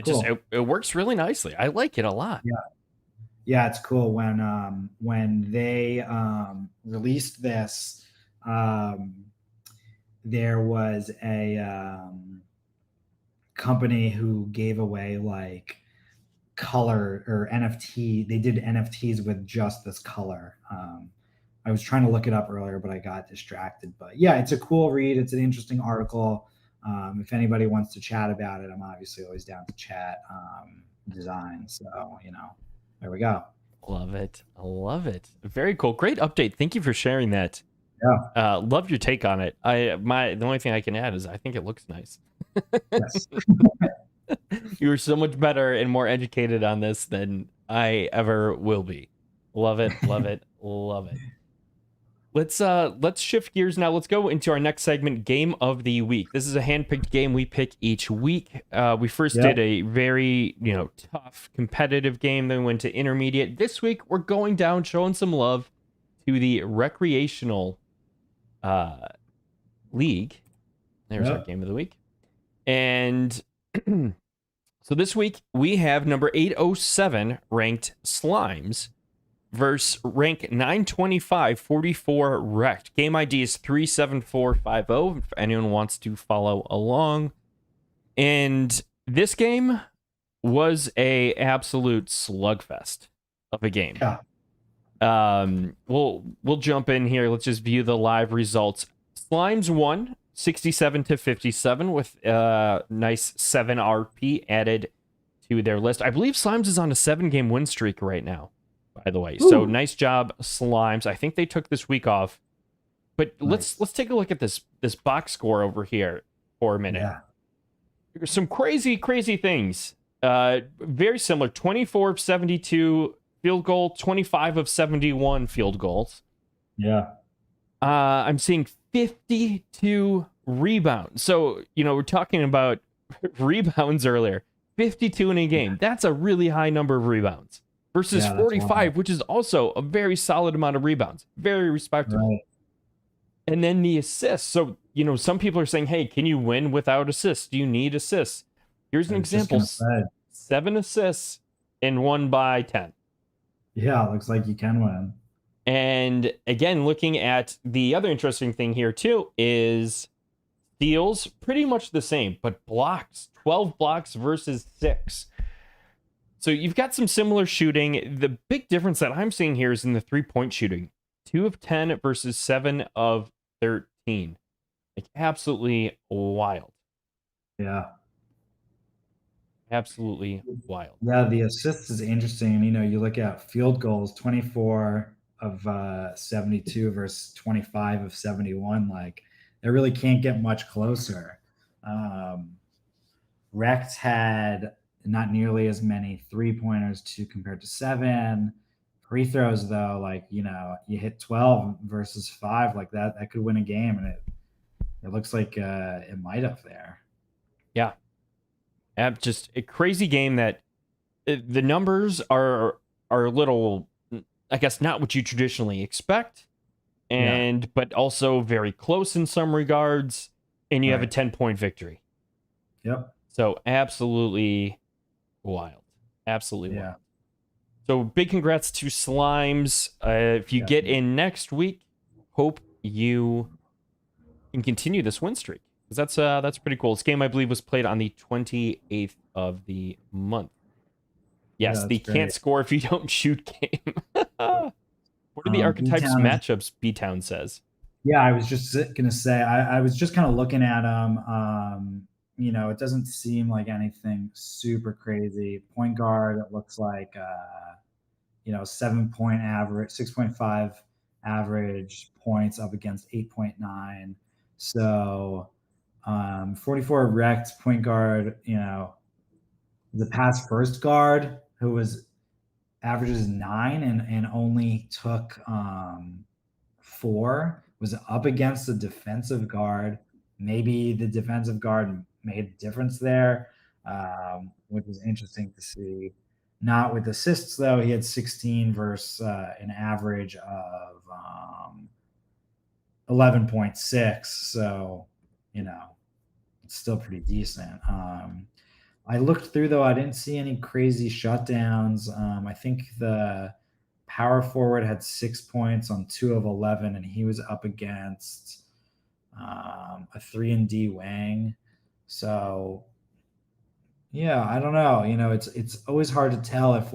cool. It works really nicely. I like it a lot. Yeah, it's cool. When they released this, there was a company who gave away like color or NFT. They did NFTs with just this color. I was trying to look it up earlier, but I got distracted. But yeah, it's a cool read. It's an interesting article. If anybody wants to chat about it, I'm obviously always down to chat design. So, there we go. Love it. I love it. Very cool. Great update. Thank you for sharing that. Yeah. Love your take on it. The only thing I can add is I think it looks nice. Yes. You are so much better and more educated on this than I ever will be. Love it. Love it. Love it. Let's shift gears now. Let's go into our next segment, Game of the Week. This is a hand-picked game we pick each week. We first did a very, tough competitive game, then we went to intermediate. This week, we're going down, showing some love to the recreational league. There's our Game of the Week. And so this week, we have number 807 ranked Slimes versus rank 925 44 Wrecked. Game ID is 37450 if anyone wants to follow along. And this game was a absolute slugfest of a game. We'll jump in here. Let's just view the live results. Slimes won 67-57 with nice 7 RP added to their list. I believe Slimes is on a 7-game win streak right now, by the way. Ooh. So nice job, Slimes. I think they took this week off. But let's take a look at this box score over here for a minute. Yeah. There's some crazy things. Very similar. 24 of 72 field goal, 25 of 71 field goals. Yeah. I'm seeing 52 rebounds. So, we're talking about rebounds earlier. 52 in a game. That's a really high number of rebounds. Versus 45, which is also a very solid amount of rebounds. Very respectable. Right. And then the assists. So, some people are saying, hey, can you win without assists? Do you need assists? Here's an example. 7 assists and won by 10. Yeah, looks like you can win. And again, looking at the other interesting thing here too is steals pretty much the same, but blocks 12 blocks versus 6. So you've got some similar shooting. The big difference that I'm seeing here is in the 3-point shooting. 2 of 10 versus 7 of 13. Like absolutely wild. Yeah. Absolutely wild. Yeah, the assists is interesting. And, you look at field goals, 24 of 72 versus 25 of 71. Like, they really can't get much closer. Rex had not nearly as many 3-pointers compared to 7. Free throws, though, like, you hit 12 versus 5, like that could win a game. And it looks like it might have there. Yeah. Just a crazy game that the numbers are a little, I guess, not what you traditionally expect, but also very close in some regards, and you have a 10-point victory. Yep. So absolutely wild. Absolutely wild. So big congrats to Slimes. If you get in next week, hope you can continue this win streak. Because that's pretty cool. This game, I believe, was played on the 28th of the month. Yes, the great. can't score if you don't shoot game. What are the archetypes matchups B-Town says? Yeah, I was just going to say, I was just kind of looking at them. It doesn't seem like anything super crazy. Point guard, it looks like, 7-point average, 6.5 average points up against 8.9. So 44 wrecked point guard, the pass first guard who was averages 9 and only took 4 was up against the defensive guard. Maybe the defensive guard made a difference there, which is interesting to see. Not with assists, though. He had 16 versus an average of 11.6. So, it's still pretty decent. I looked through, though. I didn't see any crazy shutdowns. I think the power forward had 6 points on 2 of 11, and he was up against a 3-and-D wing. So, yeah, I don't know. It's always hard to tell if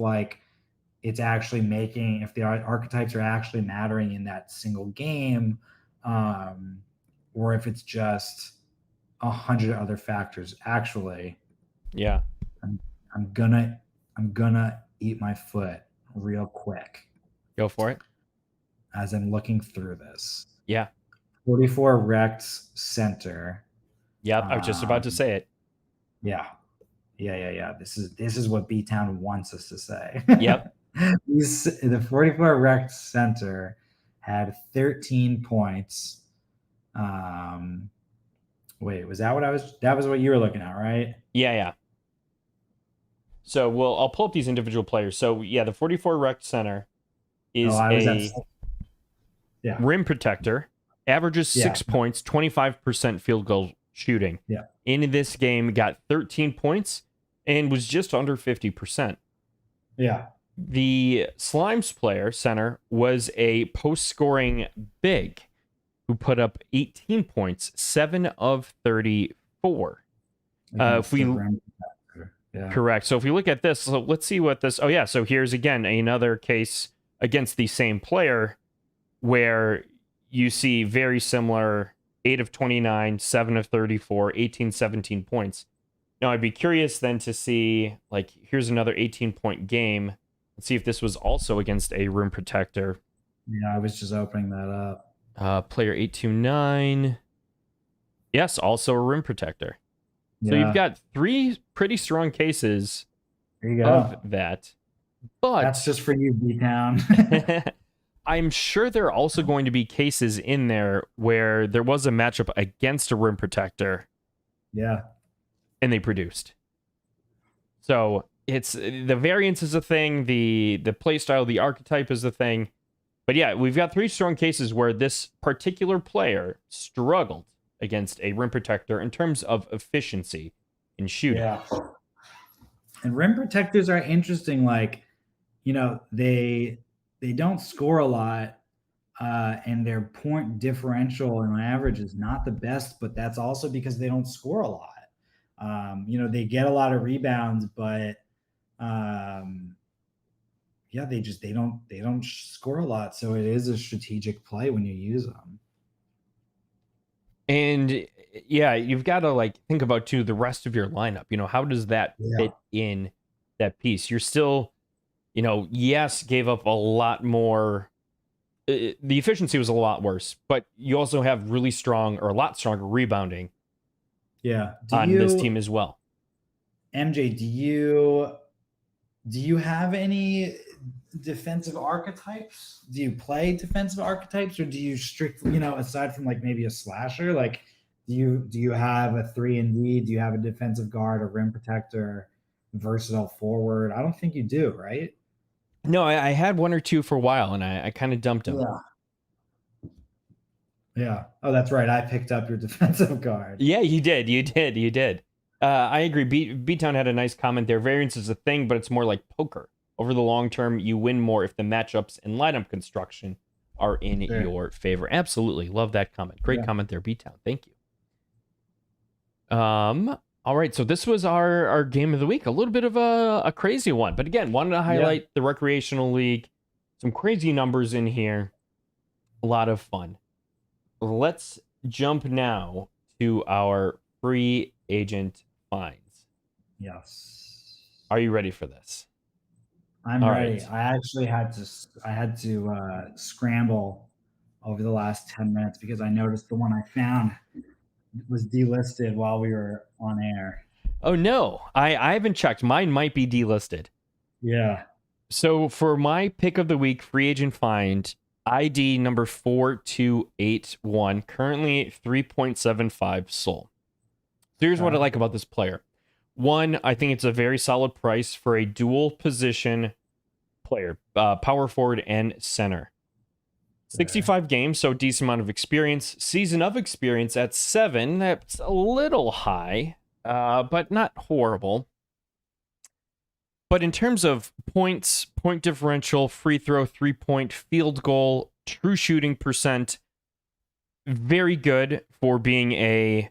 it's actually if the archetypes are actually mattering in that single game, or if it's just 100 other factors. Actually, yeah, I'm gonna eat my foot real quick. Go for it. As I'm looking through this. Yeah. 44 wrecked center. Yep, I was just about to say it. Yeah. This is what B-Town wants us to say. Yep. The 44 wrecked center had 13 points. Wait, that was what you were looking at, right? Yeah. So I'll pull up these individual players. So yeah, the 44 wrecked center is rim protector, averages 6 points, 25% field goal shooting. Yeah. In this game, got 13 points and was just under 50%. Yeah. The Slimes player, center, was a post-scoring big who put up 18 points, 7 of 34. Correct. So if we look at this, so let's see what this. Oh yeah. So here's again another case against the same player where you see very similar 8 of 29, 7 of 34, 18, 17 points. Now I'd be curious then to see, like, here's another 18-point game. Let's see if this was also against a rim protector. Yeah, I was just opening that up. Player 829. Yes, also a rim protector. So you've got 3 pretty strong cases of that. But that's just for you, B-Town. I'm sure there are also going to be cases in there where there was a matchup against a rim protector. Yeah. And they produced. So it's the variance is a thing, the play style, the archetype is a thing. But yeah, we've got 3 strong cases where this particular player struggled against a rim protector in terms of efficiency in shooting. Yeah. And rim protectors are interesting. Like, they don't score a lot, and their point differential on average is not the best, but that's also because they don't score a lot. They get a lot of rebounds, but um, yeah, they don't score a lot. So it is a strategic play when you use them. And yeah, you've got to like think about too the rest of your lineup. How does that Yeah. fit in that piece? You're still, yes, gave up a lot more. The efficiency was a lot worse, but you also have really strong or a lot stronger rebounding Yeah. on this team as well. MJ, do you have any defensive archetypes? Do you play defensive archetypes, or do you strictly, aside from like maybe a slasher, like do you have a 3 and D? Do you have a defensive guard, a rim protector, versatile forward? I don't think you do, right? No, I had one or two for a while, and I kind of dumped them. Yeah. Yeah. Oh, that's right. I picked up your defensive guard. Yeah, you did. You did. You did. I agree. B-Town had a nice comment there. Variance is a thing, but it's more like poker. Over the long term, you win more if the matchups and lineup construction are in your favor. Absolutely. Love that comment. Great comment there, B-Town. Thank you. All right, so this was our game of the week. A little bit of a crazy one, but again, wanted to highlight the recreational league. Some crazy numbers in here. A lot of fun. Let's jump now to our free agent finds. Yes. Are you ready for this? I'm ready. Right. I actually had to scramble over the last 10 minutes because I noticed the one I found was delisted while we were on air. Oh no, I haven't checked. Mine might be delisted. Yeah. So for my pick of the week, free agent find, ID number 4281, currently 3.75 sold. So here's what I like about this player. One, I think it's a very solid price for a dual position player, power forward and center. 65 games, so decent amount of experience. Season of experience at 7. That's a little high, but not horrible. But in terms of points, point differential, free throw, 3-point, field goal, true shooting percent, very good for being a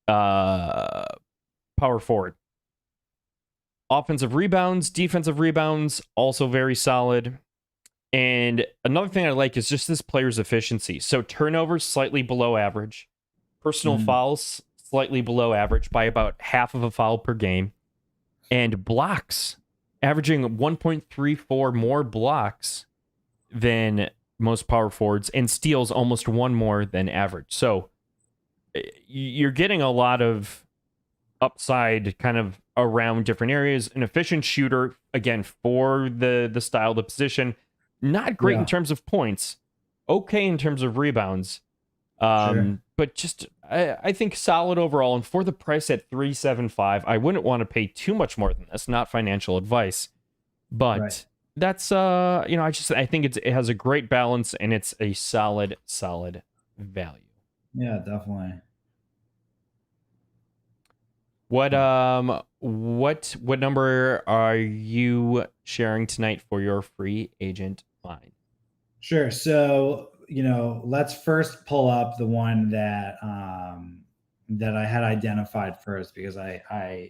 power forward. Offensive rebounds, defensive rebounds, also very solid. And another thing I like is just this player's efficiency. So turnovers slightly below average. Personal fouls slightly below average by about half of a foul per game. And blocks, averaging 1.34 more blocks than most power forwards, and steals almost one more than average. So you're getting a lot of upside kind of around different areas. An efficient shooter, again, for the style, the position. Not great in terms of points. Okay in terms of rebounds. But just, I think solid overall. And for the price at $375, I wouldn't want to pay too much more than this. Not financial advice. But that's, I think it has a great balance, and it's a solid value. Yeah, definitely. What number are you sharing tonight for your free agent find? Sure. So, let's first pull up the one that that I had identified first, because I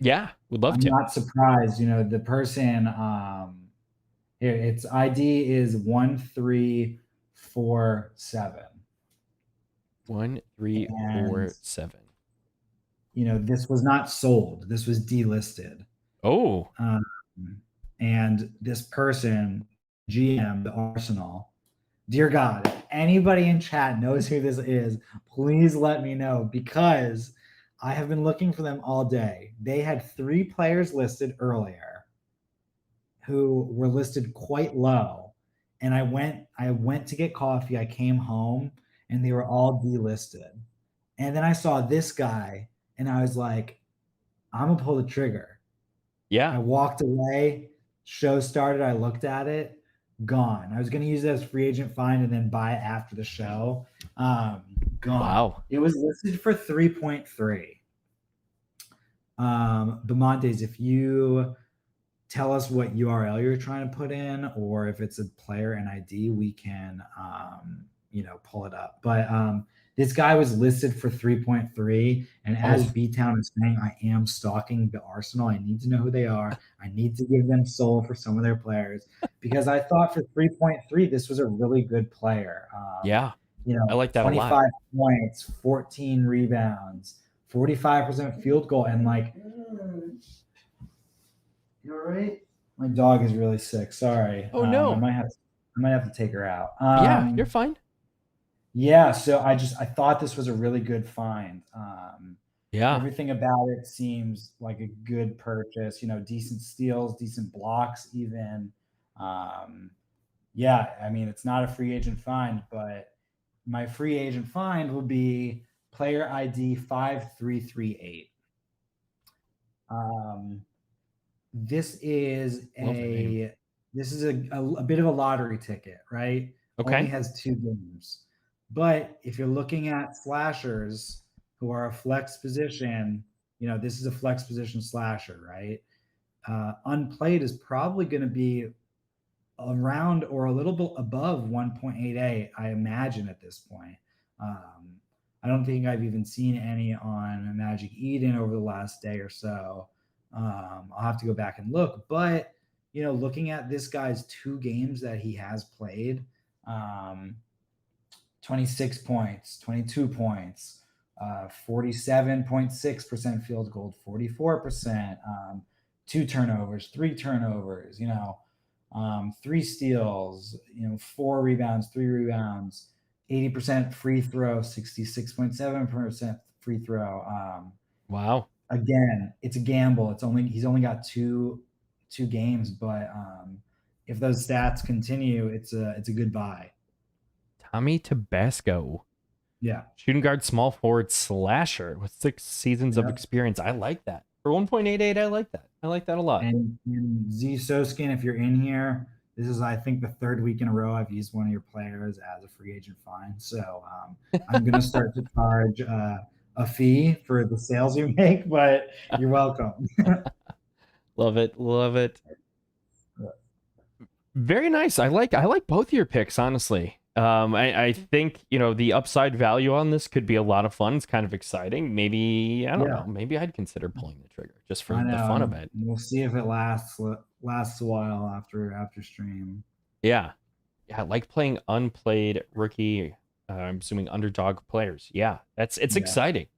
would love to. I'm not surprised. The person here, its ID is 1347. 1347. This was not sold. This was delisted. Oh. And this person, GM, the Arsenal, dear God, if anybody in chat knows who this is, please let me know, because I have been looking for them all day. They had 3 players listed earlier who were listed quite low. And I went to get coffee. I came home and they were all delisted. And then I saw this guy and I was like, I'm gonna pull the trigger. Yeah. I walked away, show started, I looked at it, gone. I was gonna use it as free agent find and then buy it after the show. Gone. Wow. It was listed for 3.3. Bamontes, if you tell us what URL you're trying to put in, or if it's a player and ID, we can, pull it up. But this guy was listed for 3.3, and as Oh, B Town is saying, I am stalking the Arsenal. I need to know who they are. I need to give them soul for some of their players because I thought for 3.3 this was a really good player. yeah. I like that a lot. 25 points, 14 rebounds, 45% field goal, and like, you all right? My dog is really sick. Sorry. Oh no. I might have to take her out. Yeah, you're fine. Yeah, so I thought this was a really good find. Yeah. Everything about it seems like a good purchase, decent steals, decent blocks even. Um, yeah, I mean, it's not a free agent find, but my free agent find would be player ID 5338. Um, this is Love the name. a bit of a lottery ticket, right? Only Okay. has 2 games. But if you're looking at slashers who are a flex position, this is a flex position slasher, right? Unplayed is probably going to be around or a little bit above 1.88, I imagine at this point. Um, I don't think I've even seen any on Magic Eden over the last day or so. I'll have to go back and look, but looking at this guy's 2 games that he has played, 26 points, 22 points, 47.6% field goal, 44%, 2 turnovers, 3 turnovers, 3 steals, 4 rebounds, 3 rebounds, 80% free throw, 66.7% free throw. Wow. Again, it's a gamble. He's only got two games, but if those stats continue, it's a good buy. Tommy Tabasco. Yeah. Shooting guard, small forward, slasher with 6 seasons of Yeah. experience. I like that. For 1.88, I like that. I like that a lot. And Z Soskin, if you're in here, this is, I think, the 3rd week in a row I've used one of your players as a free agent find. So I'm going to start to charge a fee for the sales you make, but you're welcome. Love it. Love it. Very nice. I like both your picks, honestly. I think, the upside value on this could be a lot of fun. It's kind of exciting. Maybe, I don't know, maybe I'd consider pulling the trigger just for I the know. fun of it. We'll see if it lasts a while after stream. Yeah. Yeah, I like playing unplayed rookie, I'm assuming underdog players. Yeah, it's Yeah. exciting.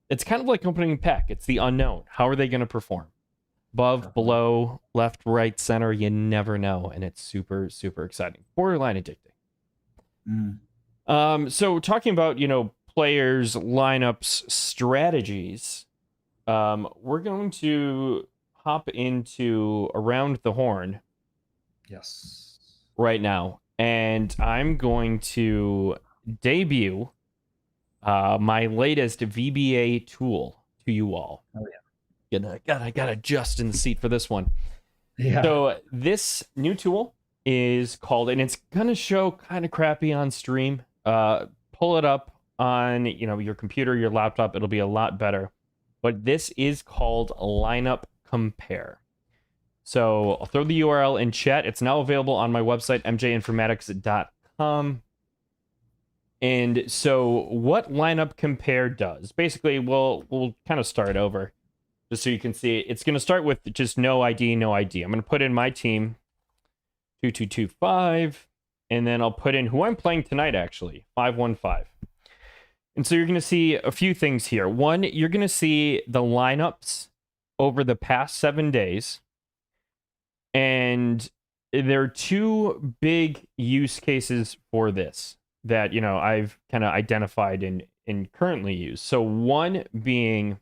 It's kind of like opening a pack. It's the unknown. How are they going to perform? Above, Definitely. below, left, right, center, you never know. And it's super, super exciting. Borderline addicting. So talking about, players, lineups, strategies, we're going to hop into Around the Horn. Yes. Right now. And I'm going to debut my latest VBA tool to you all. Oh yeah. I gotta adjust in the seat for this one. Yeah. So this new tool is called, and it's gonna show kind of crappy on stream. Pull it up on your computer, your laptop. It'll be a lot better. But this is called Lineup Compare. So I'll throw the URL in chat. It's now available on my website, mjinformatics.com. And so what Lineup Compare does, basically, we'll kind of start over just so you can see it. It's going to start with just no ID, no ID. I'm going to put in my team, 2225, and then I'll put in who I'm playing tonight, actually, 515. And so you're going to see a few things here. One, you're going to see the lineups over the past 7 days. And there are 2 big use cases for this that, I've kind of identified and currently use. So one being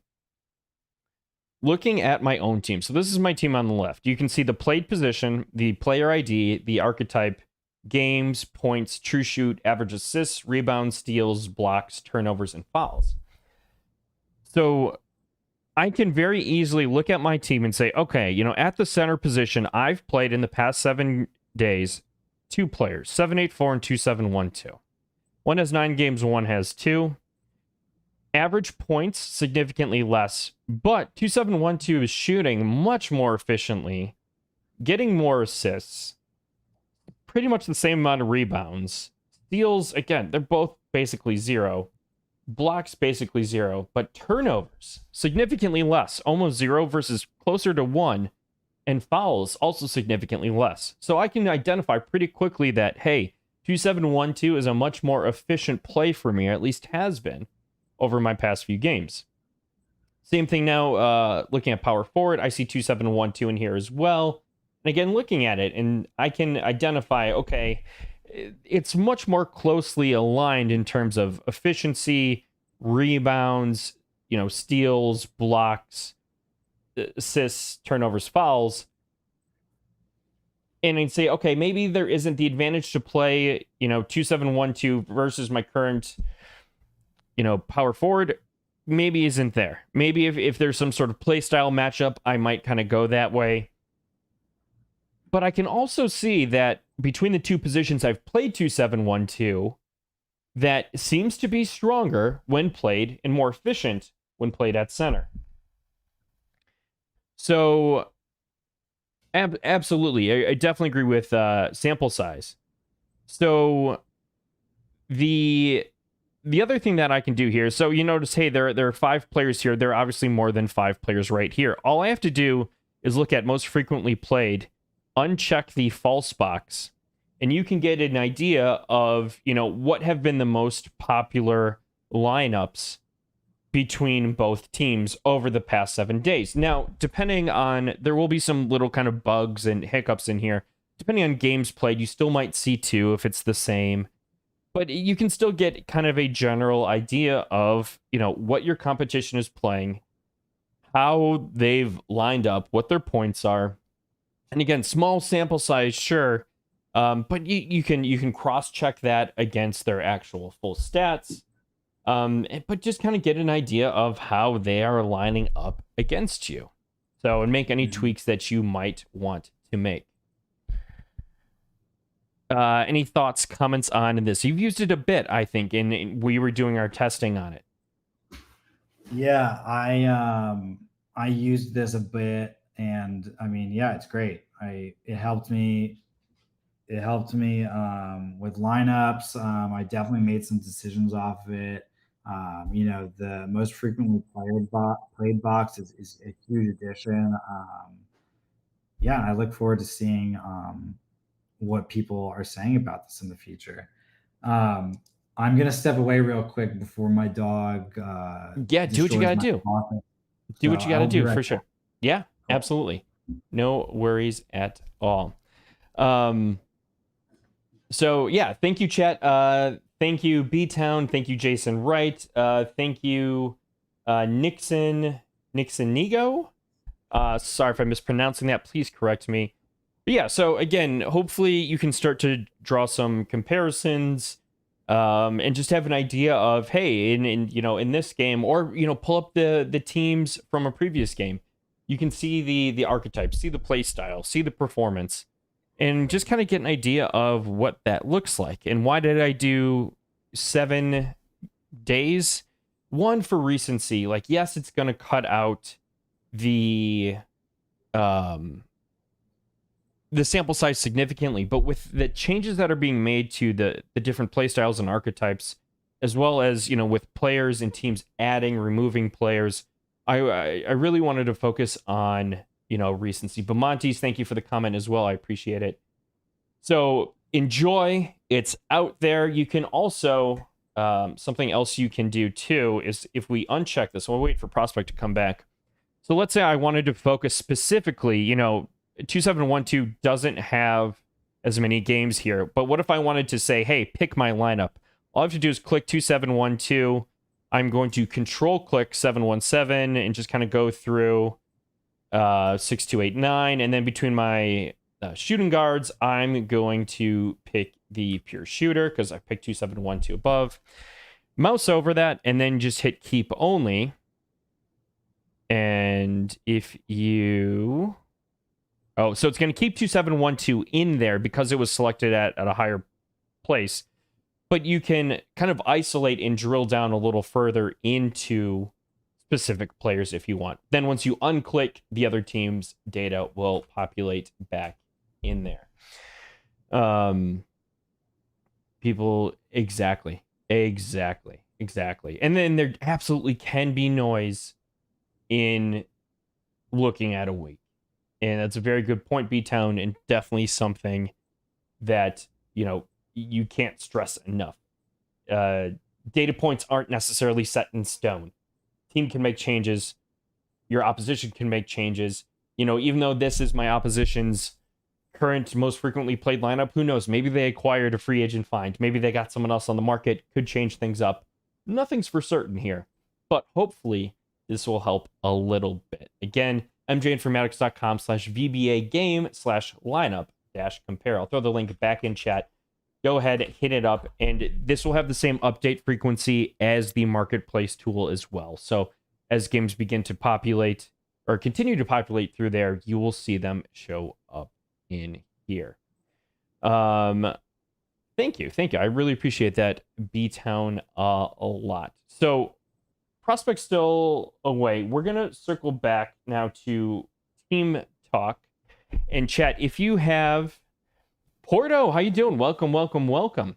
looking at my own team. So this is my team on the left. You can see the played position, the player ID, the archetype, games, points, true shoot, average assists, rebounds, steals, blocks, turnovers, and fouls. So I can very easily look at my team and say, okay, at the center position, I've played in the past 7 days 2 players, 784 and 2712. One has 9 games, one has 2. Average points significantly less, but 2712 is shooting much more efficiently getting more assists, pretty much the same amount of rebounds. Steals, again, they're both basically 0. Blocks, basically 0. But turnovers, significantly less. Almost 0 versus closer to 1. And fouls, also significantly less. So I can identify pretty quickly that, hey, 2-7-1-2 is a much more efficient play for me, or at least has been, over my past few games. Same thing now, looking at power forward, I see 2-7-1-2 in here as well. And again, looking at it, and I can identify, okay, it's much more closely aligned in terms of efficiency, rebounds, steals, blocks, assists, turnovers, fouls. And I'd say, okay, maybe there isn't the advantage to play, 2-7-1-2 versus my current, power forward. Maybe isn't there. Maybe if there's some sort of play style matchup, I might kind of go that way. But I can also see that between the two positions I've played 2-7-1-2, that seems to be stronger when played and more efficient when played at center. So, absolutely, I definitely agree with sample size. So, the other thing that I can do here, so you notice, hey, there are 5 players here. There are obviously more than 5 players right here. All I have to do is look at most frequently played, uncheck the false box, and you can get an idea of, what have been the most popular lineups between both teams over the past 7 days. Now, depending on, there will be some little kind of bugs and hiccups in here. Depending on games played, you still might see 2 if it's the same. But you can still get kind of a general idea of, what your competition is playing, how they've lined up, what their points are. And again, small sample size, sure. But you can cross-check that against their actual full stats. But just kind of get an idea of how they are lining up against you. So, and make any tweaks that you might want to make. Any thoughts, comments on this? You've used it a bit, I think, and we were doing our testing on it. Yeah, I used this a bit, and I mean, yeah, it's great. It helped me. It helped me with lineups. I definitely made some decisions off of it. The most frequently played box is a huge addition. Yeah, I look forward to seeing what people are saying about this in the future. I'm gonna step away real quick before my dog. Yeah, do what you gotta do. Do what you gotta do for sure. Yeah, cool. Absolutely. No worries at all. So yeah, thank you, chat. Thank you, B-Town. Thank you, Jason Wright. Thank you, Nixon Nigo. Sorry if I'm mispronouncing that. Please correct me. But yeah, so again, hopefully you can start to draw some comparisons, and just have an idea of, hey, in this game, or pull up the teams from a previous game. You can see the archetypes, see the play style, see the performance, and just kind of get an idea of what that looks like. And why did I do 7 days? One, for recency. Like, yes, it's going to cut out the sample size significantly, but with the changes that are being made to the different playstyles and archetypes, as well as, with players and teams adding, removing players, I really wanted to focus on, recency. But Montes, thank you for the comment as well. I appreciate it. So enjoy. It's out there. You can also, something else you can do too is, if we uncheck this, we'll wait for Prospect to come back. So let's say I wanted to focus specifically, 2-7-1-2 doesn't have as many games here, but what if I wanted to say, hey, pick my lineup? All I have to do is click 2-7-1-2. I'm going to control click 7-1-7 and just kind of go through 6-2-8-9, and then between my shooting guards, I'm going to pick the pure shooter because I picked 2-7-1-2 above. Mouse over that, and then just hit keep only. And if you... Oh, so it's going to keep 2-7-1-2 in there because it was selected at a higher place. But you can kind of isolate and drill down a little further into specific players if you want. Then once you unclick, the other team's data will populate back in there. People, exactly. And then there absolutely can be noise in looking at a week. And that's a very good point, B-Town, and definitely something that, you can't stress enough. Data points aren't necessarily set in stone. Team can make changes. Your opposition can make changes. Even though this is my opposition's current most frequently played lineup, who knows? Maybe they acquired a free agent find. Maybe they got someone else on the market. Could change things up. Nothing's for certain here. But hopefully this will help a little bit. Again, mjinformatics.com/VBA game/lineup-compare. I'll throw the link back in chat. Go ahead, hit it up, and this will have the same update frequency as the marketplace tool as well. So as games begin to populate or continue to populate through there, you will see them show up in here. Thank you. I really appreciate that, B-Town, a lot. So prospects still away. We're gonna circle back now to team talk and chat. If you have Porto, how you doing? Welcome.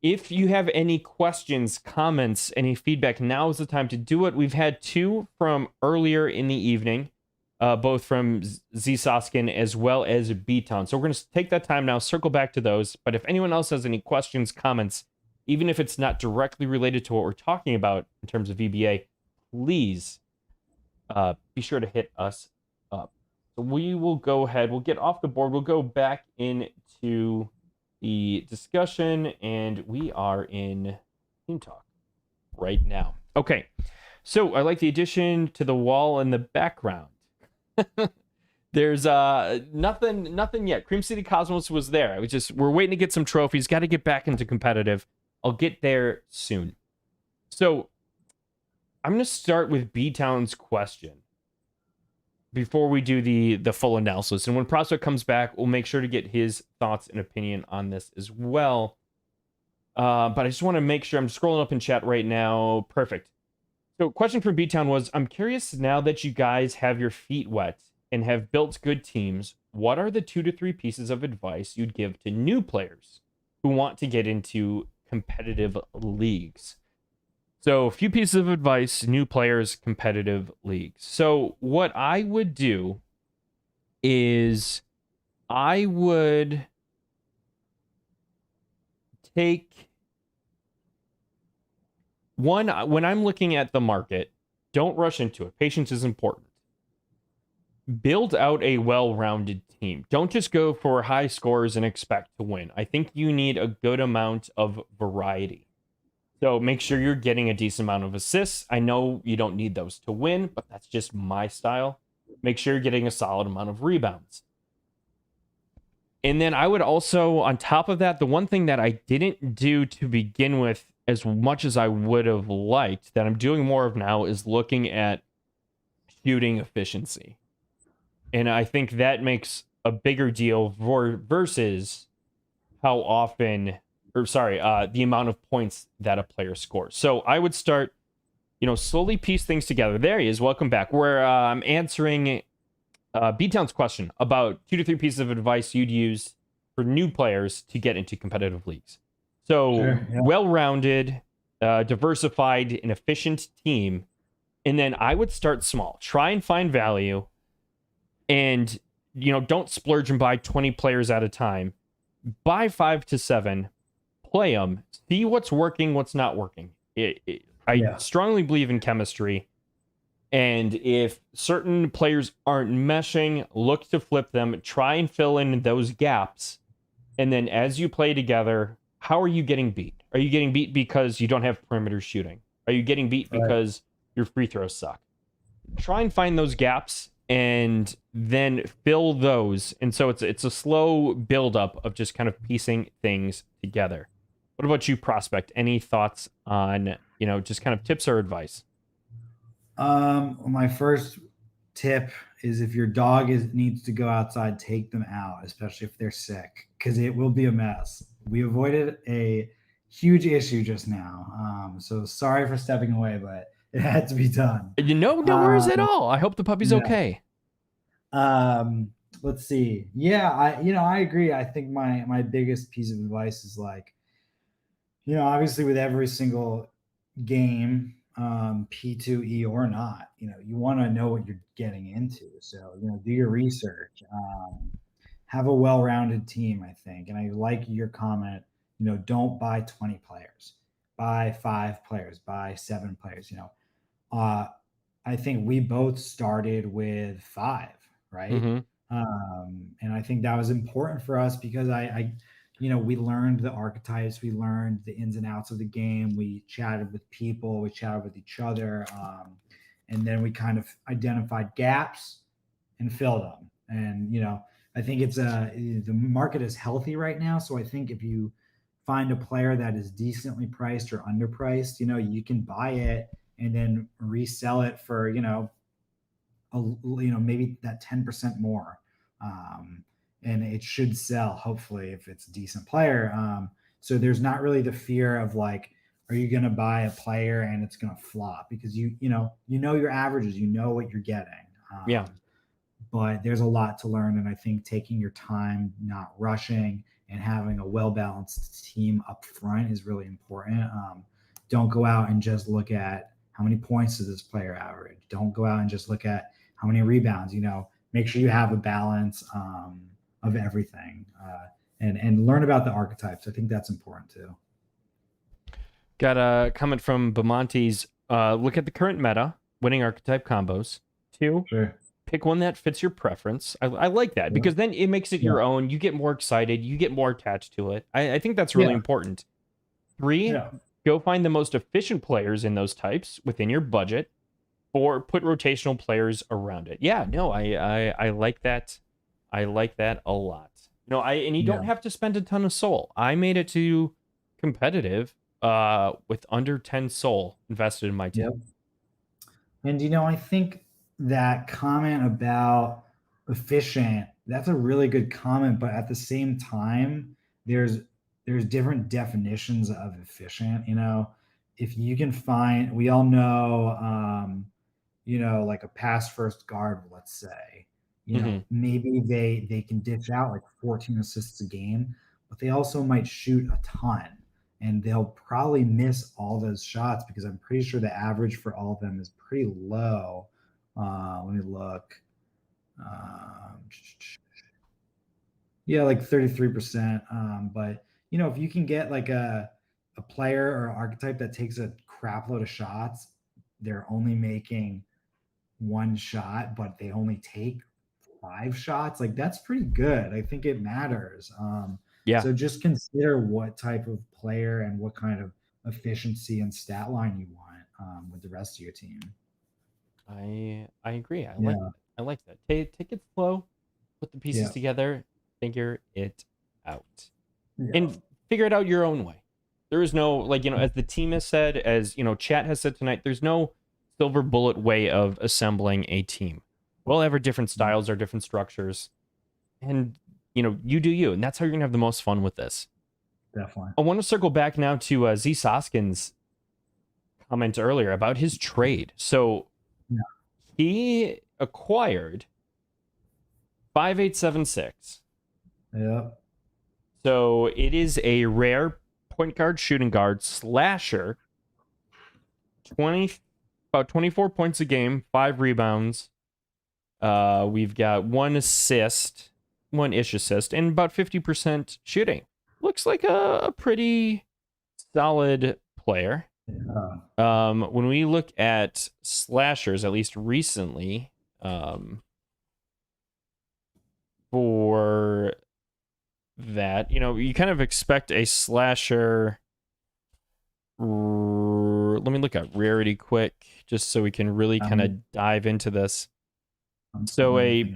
If you have any questions, comments, any feedback, now is the time to do it. We've had 2 from earlier in the evening, both from Z-Soskin as well as B-Town. So we're going to take that time now, circle back to those. But if anyone else has any questions, comments, even if it's not directly related to what we're talking about in terms of VBA, please be sure to hit us up. So we will go ahead. We'll get off the board. We'll go back into the discussion, and we are in Team Talk right now. Okay, so I like the addition to the wall in the background. There's nothing yet. Cream City Cosmos was there. We're waiting to get some trophies. Got to get back into competitive. I'll get there soon. So I'm going to start with B-Town's question before we do the full analysis. And when Prospect comes back, we'll make sure to get his thoughts and opinion on this as well. But I just want to make sure, I'm scrolling up in chat right now. Perfect. So question from B-Town was, I'm curious, now that you guys have your feet wet and have built good teams, what are the 2 to 3 pieces of advice you'd give to new players who want to get into competitive leagues? So a few pieces of advice, new players, competitive leagues. So what I would do is I would take one, when I'm looking at the market, don't rush into it. Patience is important. Build out a well-rounded team. Don't just go for high scores and expect to win. I think you need a good amount of variety. So make sure you're getting a decent amount of assists. I know you don't need those to win, but that's just my style. Make sure you're getting a solid amount of rebounds. And then I would also, on top of that, the one thing that I didn't do to begin with as much as I would have liked, that I'm doing more of now, is looking at shooting efficiency. And I think that makes a bigger deal versus how often, the amount of points that a player scores. So I would start, slowly piece things together. There he is. Welcome back. Where I'm answering B-Town's question about 2 to 3 pieces of advice you'd use for new players to get into competitive leagues. So Sure, yeah. well-rounded, diversified, and efficient team. And then I would start small. Try and find value. And, don't splurge and buy 20 players at a time. Buy 5 to 7. Play them. See what's working, what's not working. I strongly believe in chemistry. And if certain players aren't meshing, look to flip them. Try and fill in those gaps. And then as you play together, how are you getting beat? Are you getting beat because you don't have perimeter shooting? Are you getting beat because your free throws suck? Try and find those gaps and then fill those. And so it's a slow buildup of just kind of piecing things together. What about you, Prospect? Any thoughts on, just kind of tips or advice? My first tip is, if your dog needs to go outside, take them out, especially if they're sick, because it will be a mess. We avoided a huge issue just now. So sorry for stepping away, but It had to be done. No worries at Um, all. I hope the puppy's yeah. okay. Let's see. Yeah, I agree. I think my biggest piece of advice is like, obviously with every single game, P2E or not, you want to know what you're getting into. So, do your research. Have a well-rounded team, I think. And I like your comment, don't buy 20 players, buy 5 players, buy 7 players. Uh, I think we both started with 5, right? Mm-hmm. And I think that was important for us because we learned the archetypes, we learned the ins and outs of the game, we chatted with people, we chatted with each other, and then we kind of identified gaps and filled them. And I think the market is healthy right now, so I think if you find a player that is decently priced or underpriced, you can buy it and then resell it for maybe that 10% more, um, and it should sell hopefully if it's a decent player. So there's not really the fear of like, are you going to buy a player and it's going to flop, because you know your averages, you know what you're getting. Yeah. But there's a lot to learn, and I think taking your time, not rushing, and having a well balanced team up front is really important. Don't go out and just look at how many points does this player average. Don't go out and just look at how many rebounds. Make sure you have a balance of everything, and learn about the archetypes. I think that's important too. Got a comment from Bamontes. Look at the current meta, winning archetype combos. 2, Sure. pick one that fits your preference. I like that, Yeah. because then it makes it Yeah. your own. You get more excited. You get more attached to it. I think that's really Yeah. important. 3, Yeah. go find the most efficient players in those types within your budget, or put rotational players around it. Yeah, no, I like that. I like that a lot. And you don't Yeah. have to spend a ton of soul. I made it to competitive with under 10 soul invested in my team. Yep. And I think that comment about efficient, that's a really good comment, but at the same time, there's different definitions of efficient. If you can find, we all know, like a pass first guard, let's say, Hmm. maybe they can dish out like 14 assists a game, but they also might shoot a ton, and they'll probably miss all those shots because I'm pretty sure the average for all of them is pretty low. Let me look. Um, yeah, like 33%. But if you can get like a player or an archetype that takes a crap load of shots, they're only making 1 shot, but they only take 5 shots. Like, that's pretty good. I think it matters. Yeah, So just consider what type of player and what kind of efficiency and stat line you want with the rest of your team. I agree. I like Yeah. that. I like that. Take it slow, put the pieces Yeah. together, figure it out, Yeah. and figure it out your own way. There is no, like, as the team has said, as chat has said tonight, there's no silver bullet way of assembling a team. We'll have our different styles, our different structures, and you do you, and that's how you're gonna have the most fun with this. Definitely. I want to circle back now to Z Soskin's comment earlier about his trade. So Yeah. he acquired 5876. Yeah. So it is a rare point guard, shooting guard, slasher. about 24 points a game, 5 rebounds. We've got 1 assist, 1-ish assist, and about 50% shooting. Looks like a pretty solid player. Yeah. When we look at slashers, at least recently, for that, you kind of expect a slasher. Let me look at rarity quick, just so we can really kind of dive into this. So a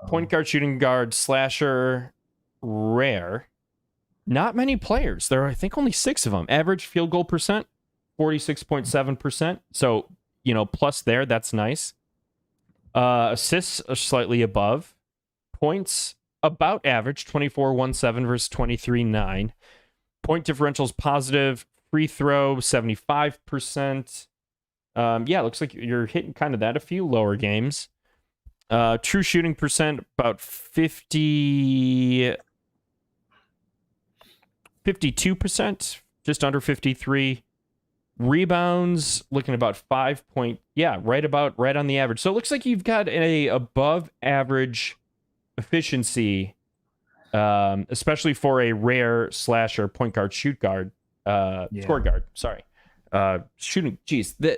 point guard, shooting guard, slasher, rare. Not many players. There are, I think, only 6 of them. Average field goal percent, 46.7%. So, plus there, that's nice. Assists are slightly above. Points about average, 24.17 versus 23.9. Point differentials positive. Free throw, 75%. Yeah, looks like you're hitting kind of that a few lower games. True shooting percent about 52%, just under 53. Rebounds looking about 5 point, yeah, right on the average. So it looks like you've got a above average efficiency, especially for a rare slasher point guard shoot guard, Yeah. score guard. Sorry, shooting. Geez, the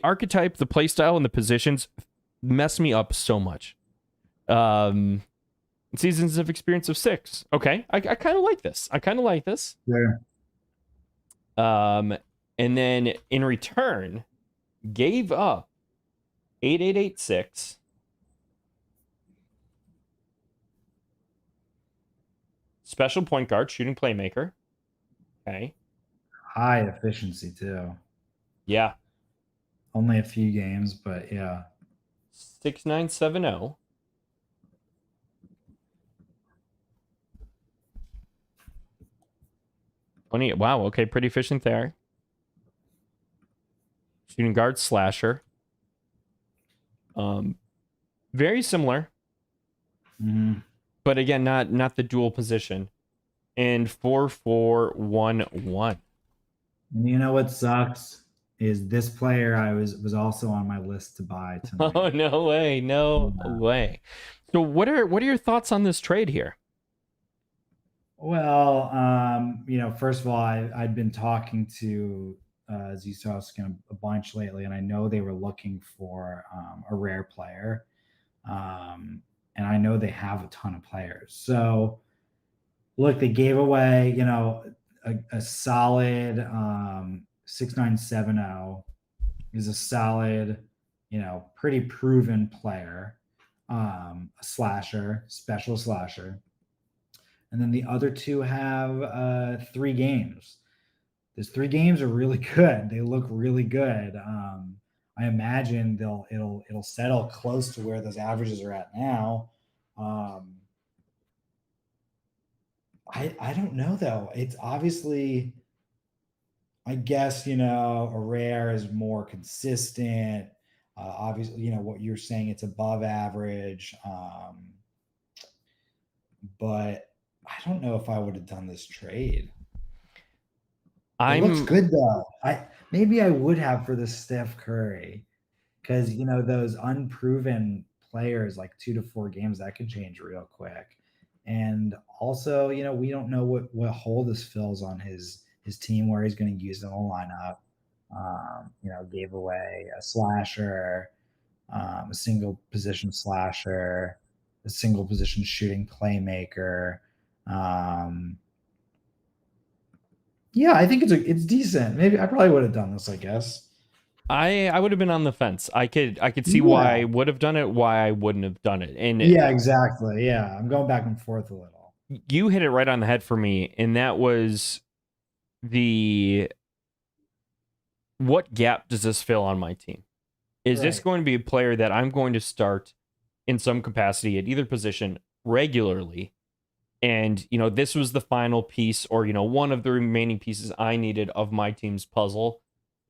archetype, the play style, and the positions mess me up so much. Seasons of experience of 6. Okay, I kind of like this. Sure. And then in return, gave up 8886. Special point guard, shooting playmaker. Okay. High efficiency too. Yeah. Only a few games, but yeah. 6970. Wow. Okay. Pretty efficient there. Shooting guard, slasher. Very similar, but again, not the dual position. And 4411. And you know what sucks is this player I was also on my list to buy tonight. Oh, no way. No way. So what are your thoughts on this trade here? Well, first of all, I'd been talking to as you saw a bunch lately, and I know they were looking for a rare player, and I know they have a ton of players. So, look, they gave away, a solid 6970 is a solid, pretty proven player, a slasher, special slasher. And then the other two have 3 games. Those 3 games are really good. They look really good. I imagine it'll settle close to where those averages are at now. I don't know though. It's obviously, I guess, a rare is more consistent. Obviously, what you're saying, it's above average. But I don't know if I would have done this trade. It looks good though. Maybe I would have for the Steph Curry, because those unproven players, like 2 to 4 games, that could change real quick. And also, we don't know what hole this fills on his team, where he's going to use in the lineup. Gave away a slasher, a single position slasher, a single position shooting playmaker. Yeah, I think it's decent. Maybe I probably would have done this, I guess. I would have been on the fence. I could see why I would have done it, why I wouldn't have done it. And yeah, exactly. Yeah, I'm going back and forth a little. You hit it right on the head for me, and that was what gap does this fill on my team? Is this going to be a player that I'm going to start in some capacity at either position regularly? And, this was the final piece, or, one of the remaining pieces I needed of my team's puzzle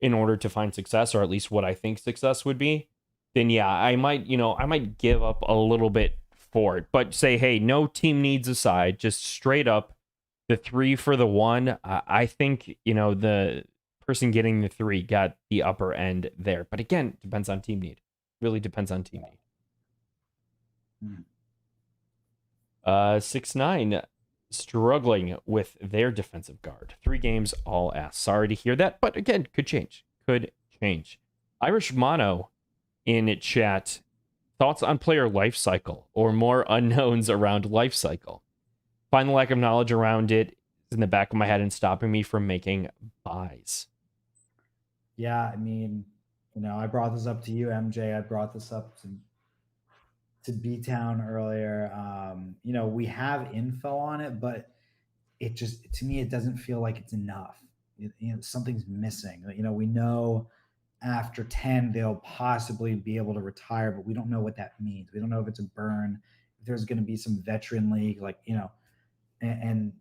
in order to find success, or at least what I think success would be. Then yeah, I might give up a little bit for it, but say, hey, no team needs aside, just straight up the 3 for the 1. I think, the person getting the 3 got the upper end there. But again, depends on team need. Really depends on team need. 6-9 struggling with their defensive guard. 3 games, all ass. Sorry to hear that, but again, could change. Irish Mono in chat. Thoughts on player life cycle, or more unknowns around life cycle? Find the lack of knowledge around it in the back of my head and stopping me from making buys. Yeah, I mean, I brought this up to you, MJ. I brought this up to B-Town earlier. We have info on it, but it just, to me, it doesn't feel like it's enough. Something's missing. We know after 10 they'll possibly be able to retire, but we don't know what that means. We don't know if it's a burn, if there's going to be some veteran league, and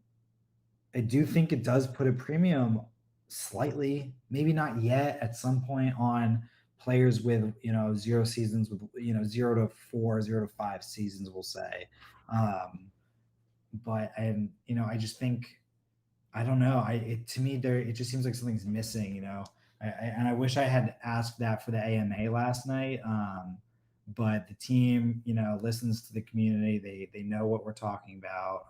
I do think it does put a premium slightly, maybe not yet, at some point, on players with, 0 seasons, with, 0 to 4, 0 to 5 seasons, we'll say. Um, but and I just think, I don't know. To me, there it just seems like something's missing. And I wish I had asked that for the AMA last night. But the team, listens to the community. They know what we're talking about,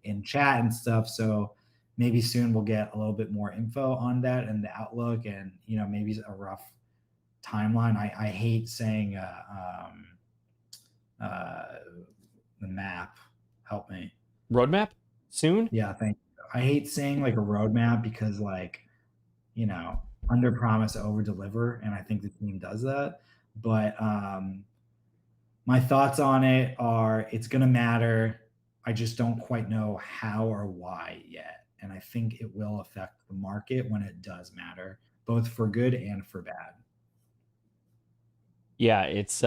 in chat and stuff. So maybe soon we'll get a little bit more info on that and the outlook, and maybe a rough timeline. I hate saying uh, the map. Help me. Roadmap soon? Yeah, thank you. I hate saying like a roadmap because, like, under promise, over deliver, and I think the team does that. But my thoughts on it are it's going to matter. I just don't quite know how or why yet. And I think it will affect the market when it does matter, both for good and for bad. Yeah, it's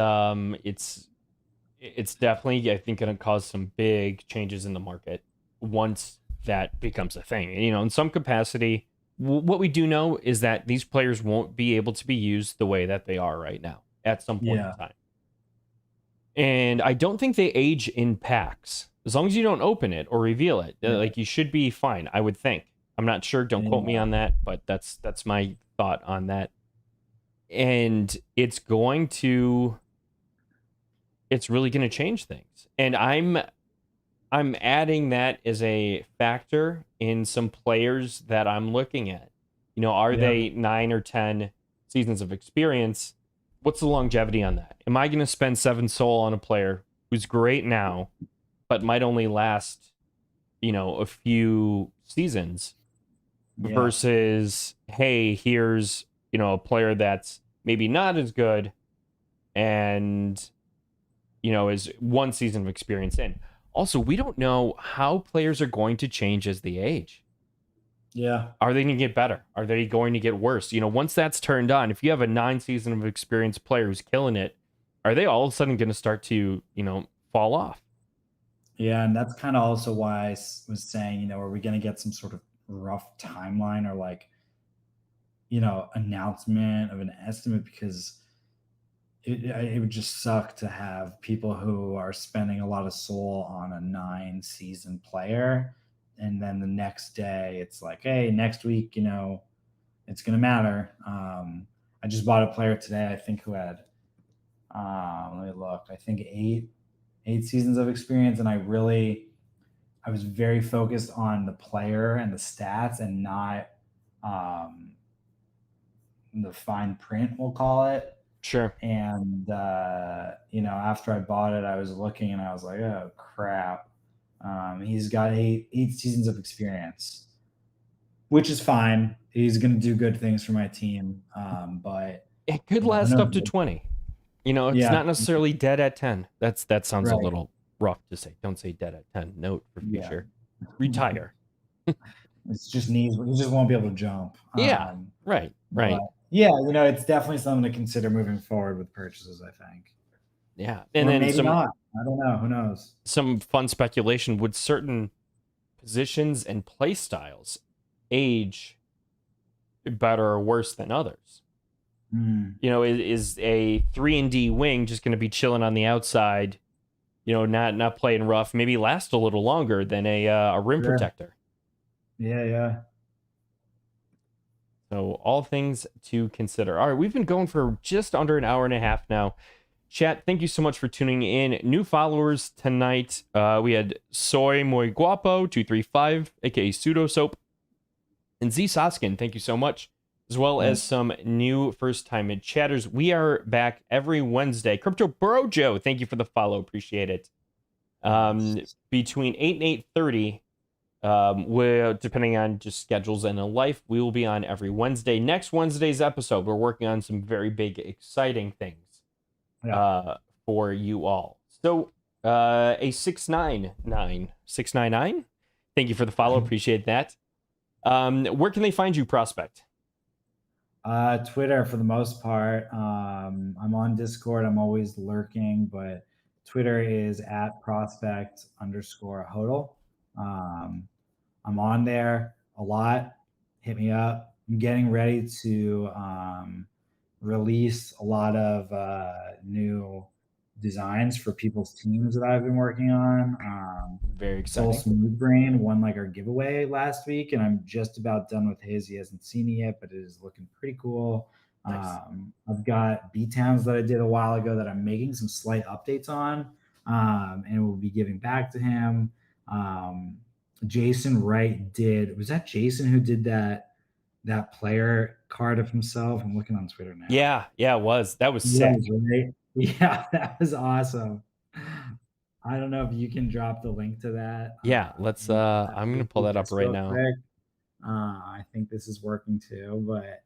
definitely, I think, going to cause some big changes in the market once that becomes a thing. In some capacity, what we do know is that these players won't be able to be used the way that they are right now at some point Yeah. in time. And I don't think they age in packs. As long as you don't open it or reveal it, Yeah. like, you should be fine, I would think. I'm not sure. Don't quote me on that, but that's my thought on that. And it's really going to change things. And I'm adding that as a factor in some players that I'm looking at. Are Yeah. they 9 or 10 seasons of experience? What's the longevity on that? Am I going to spend 7 soul on a player who's great now, but might only last, a few seasons, Yeah. versus, hey, here's, a player that's maybe not as good and, is 1 season of experience in. Also, we don't know how players are going to change as they age. Yeah. Are they going to get better? Are they going to get worse? Once that's turned on, if you have a 9 season of experience player who's killing it, are they all of a sudden going to start to, fall off? Yeah. And that's kind of also why was saying, are we going to get some sort of rough timeline or, like, announcement of an estimate? Because it would just suck to have people who are spending a lot of soul on a 9 season player, and then the next day it's like, hey, next week, it's going to matter. I just bought a player today, I think, who had, let me look, I think eight seasons of experience, and I was very focused on the player and the stats, and not um, the fine print, we'll call it. Sure. And after I bought it, I was looking and I was like, oh crap. He's got eight seasons of experience, which is fine. He's going to do good things for my team. But It could who last up to knows? 20. It's Yeah, not necessarily dead at 10. That sounds a right. little rough to say. Don't say dead at 10. Note for Yeah. future. Retire. It's just knees. He just won't be able to jump. Yeah. Right. But yeah, it's definitely something to consider moving forward with purchases, I think. Yeah. And Or then maybe not. I don't know. Who knows? some fun speculation: would certain positions and play styles age better or worse than others? Is a 3-and-D wing just going to be chilling on the outside, not playing rough, maybe last a little longer than a rim protector? Yeah. So all things to consider. All right, we've been going for just under an hour and a half now. Chat, thank you so much for tuning in. New followers tonight. We had Soy Muy Guapo 235, aka Pseudo Soap, and Z Saskin. Thank you so much, as well as some new first-time chatters. We are back every Wednesday. Crypto Brojo, thank you for the follow. Appreciate it. Between 8 and 8:30. Depending on just schedules and life, we will be on every Wednesday. Next Wednesday's episode, we're working on some very big, exciting things for you all. So, a 699. Thank you for the follow. Appreciate that. Where can they find you, Prospect? Twitter for the most part. I'm on Discord. I'm always lurking, but Twitter is at prospect_hodl. I'm on there a lot. Hit me up. I'm getting ready to release a lot of new designs for people's teams that I've been working on. Very Soul exciting. Smooth Brain won like our giveaway last week, and I'm just about done with his. He hasn't seen it yet, but it is looking pretty cool. Nice. I've got B Towns that I did a while ago that I'm making some slight updates on, and we'll be giving back to him. Um, Jason Wright did. Was that Jason who did that player card of himself? I'm looking on Twitter now. Yeah, yeah, it was. That was Was, sick. right? Yeah, that was awesome. I don't know if you can drop the link to that. Yeah, let's I'm gonna pull that up Just right real now. quick. I think this is working too, but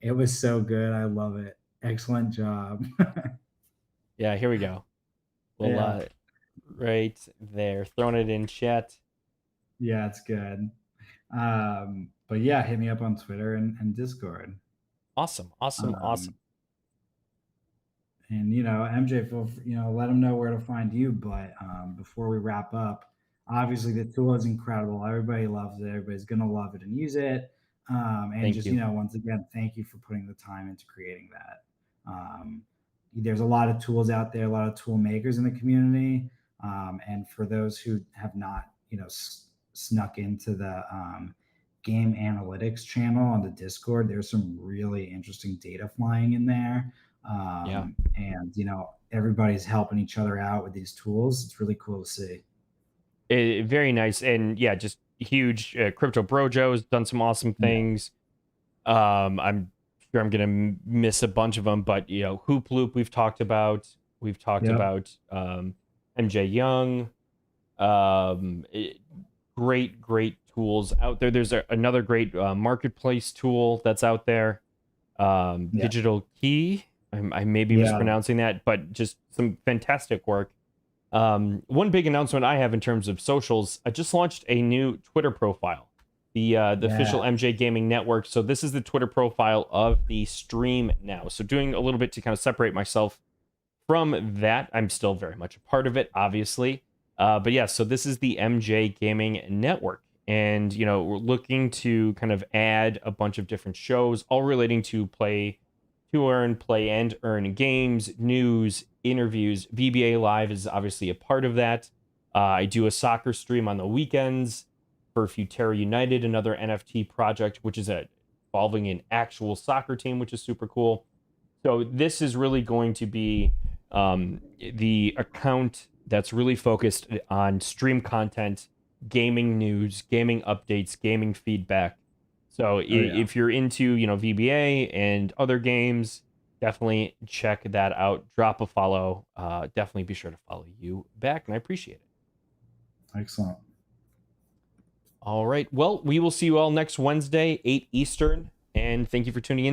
it was so good. I love it. Excellent job. Yeah, here we go. Well, Yeah. right there, throwing it in chat. Yeah, it's good. But yeah, hit me up on Twitter and Discord. Awesome, awesome, awesome. Um, and MJ, let them know where to find you. But before we wrap up, obviously the tool is incredible. Everybody loves it. Everybody's gonna love it and use it. And Thank just you. once again, thank you for putting the time into creating that. Um, there's a lot of tools out there, a lot of tool makers in the community, and for those who have not, snuck into the game analytics channel on the Discord, there's some really interesting data flying in there. Yeah. And everybody's helping each other out with these tools. It's really cool to see. Very nice, and yeah, just huge. Crypto Brojo's done some awesome Yeah. things. I'm sure I'm gonna miss a bunch of them, but Hoop Loop we've talked about. We've talked Yep. about MJ Young. Great tools out there. There's another great marketplace tool that's out there. Yeah. Digital Key. I may be Yeah. mispronouncing that, but just some fantastic work. One big announcement I have in terms of socials, I just launched a new Twitter profile, the Yeah. official MJ Gaming Network. So this is the Twitter profile of the stream now. So doing a little bit to kind of separate myself from that. I'm still very much a part of it, obviously. But yeah, so this is the MJ Gaming Network. And, we're looking to kind of add a bunch of different shows, all relating to play and earn games, news, interviews. VBA Live is obviously a part of that. I do a soccer stream on the weekends for Futera United, another NFT project, which is involving an actual soccer team, which is super cool. So this is really going to be the account that's really focused on stream content, gaming news, gaming updates, gaming feedback. So Oh yeah. if you're into, VBA and other games, definitely check that out. Drop a follow. Definitely be sure to follow you back, and I appreciate it. Excellent. All right. Well, we will see you all next Wednesday, 8 Eastern, and thank you for tuning in.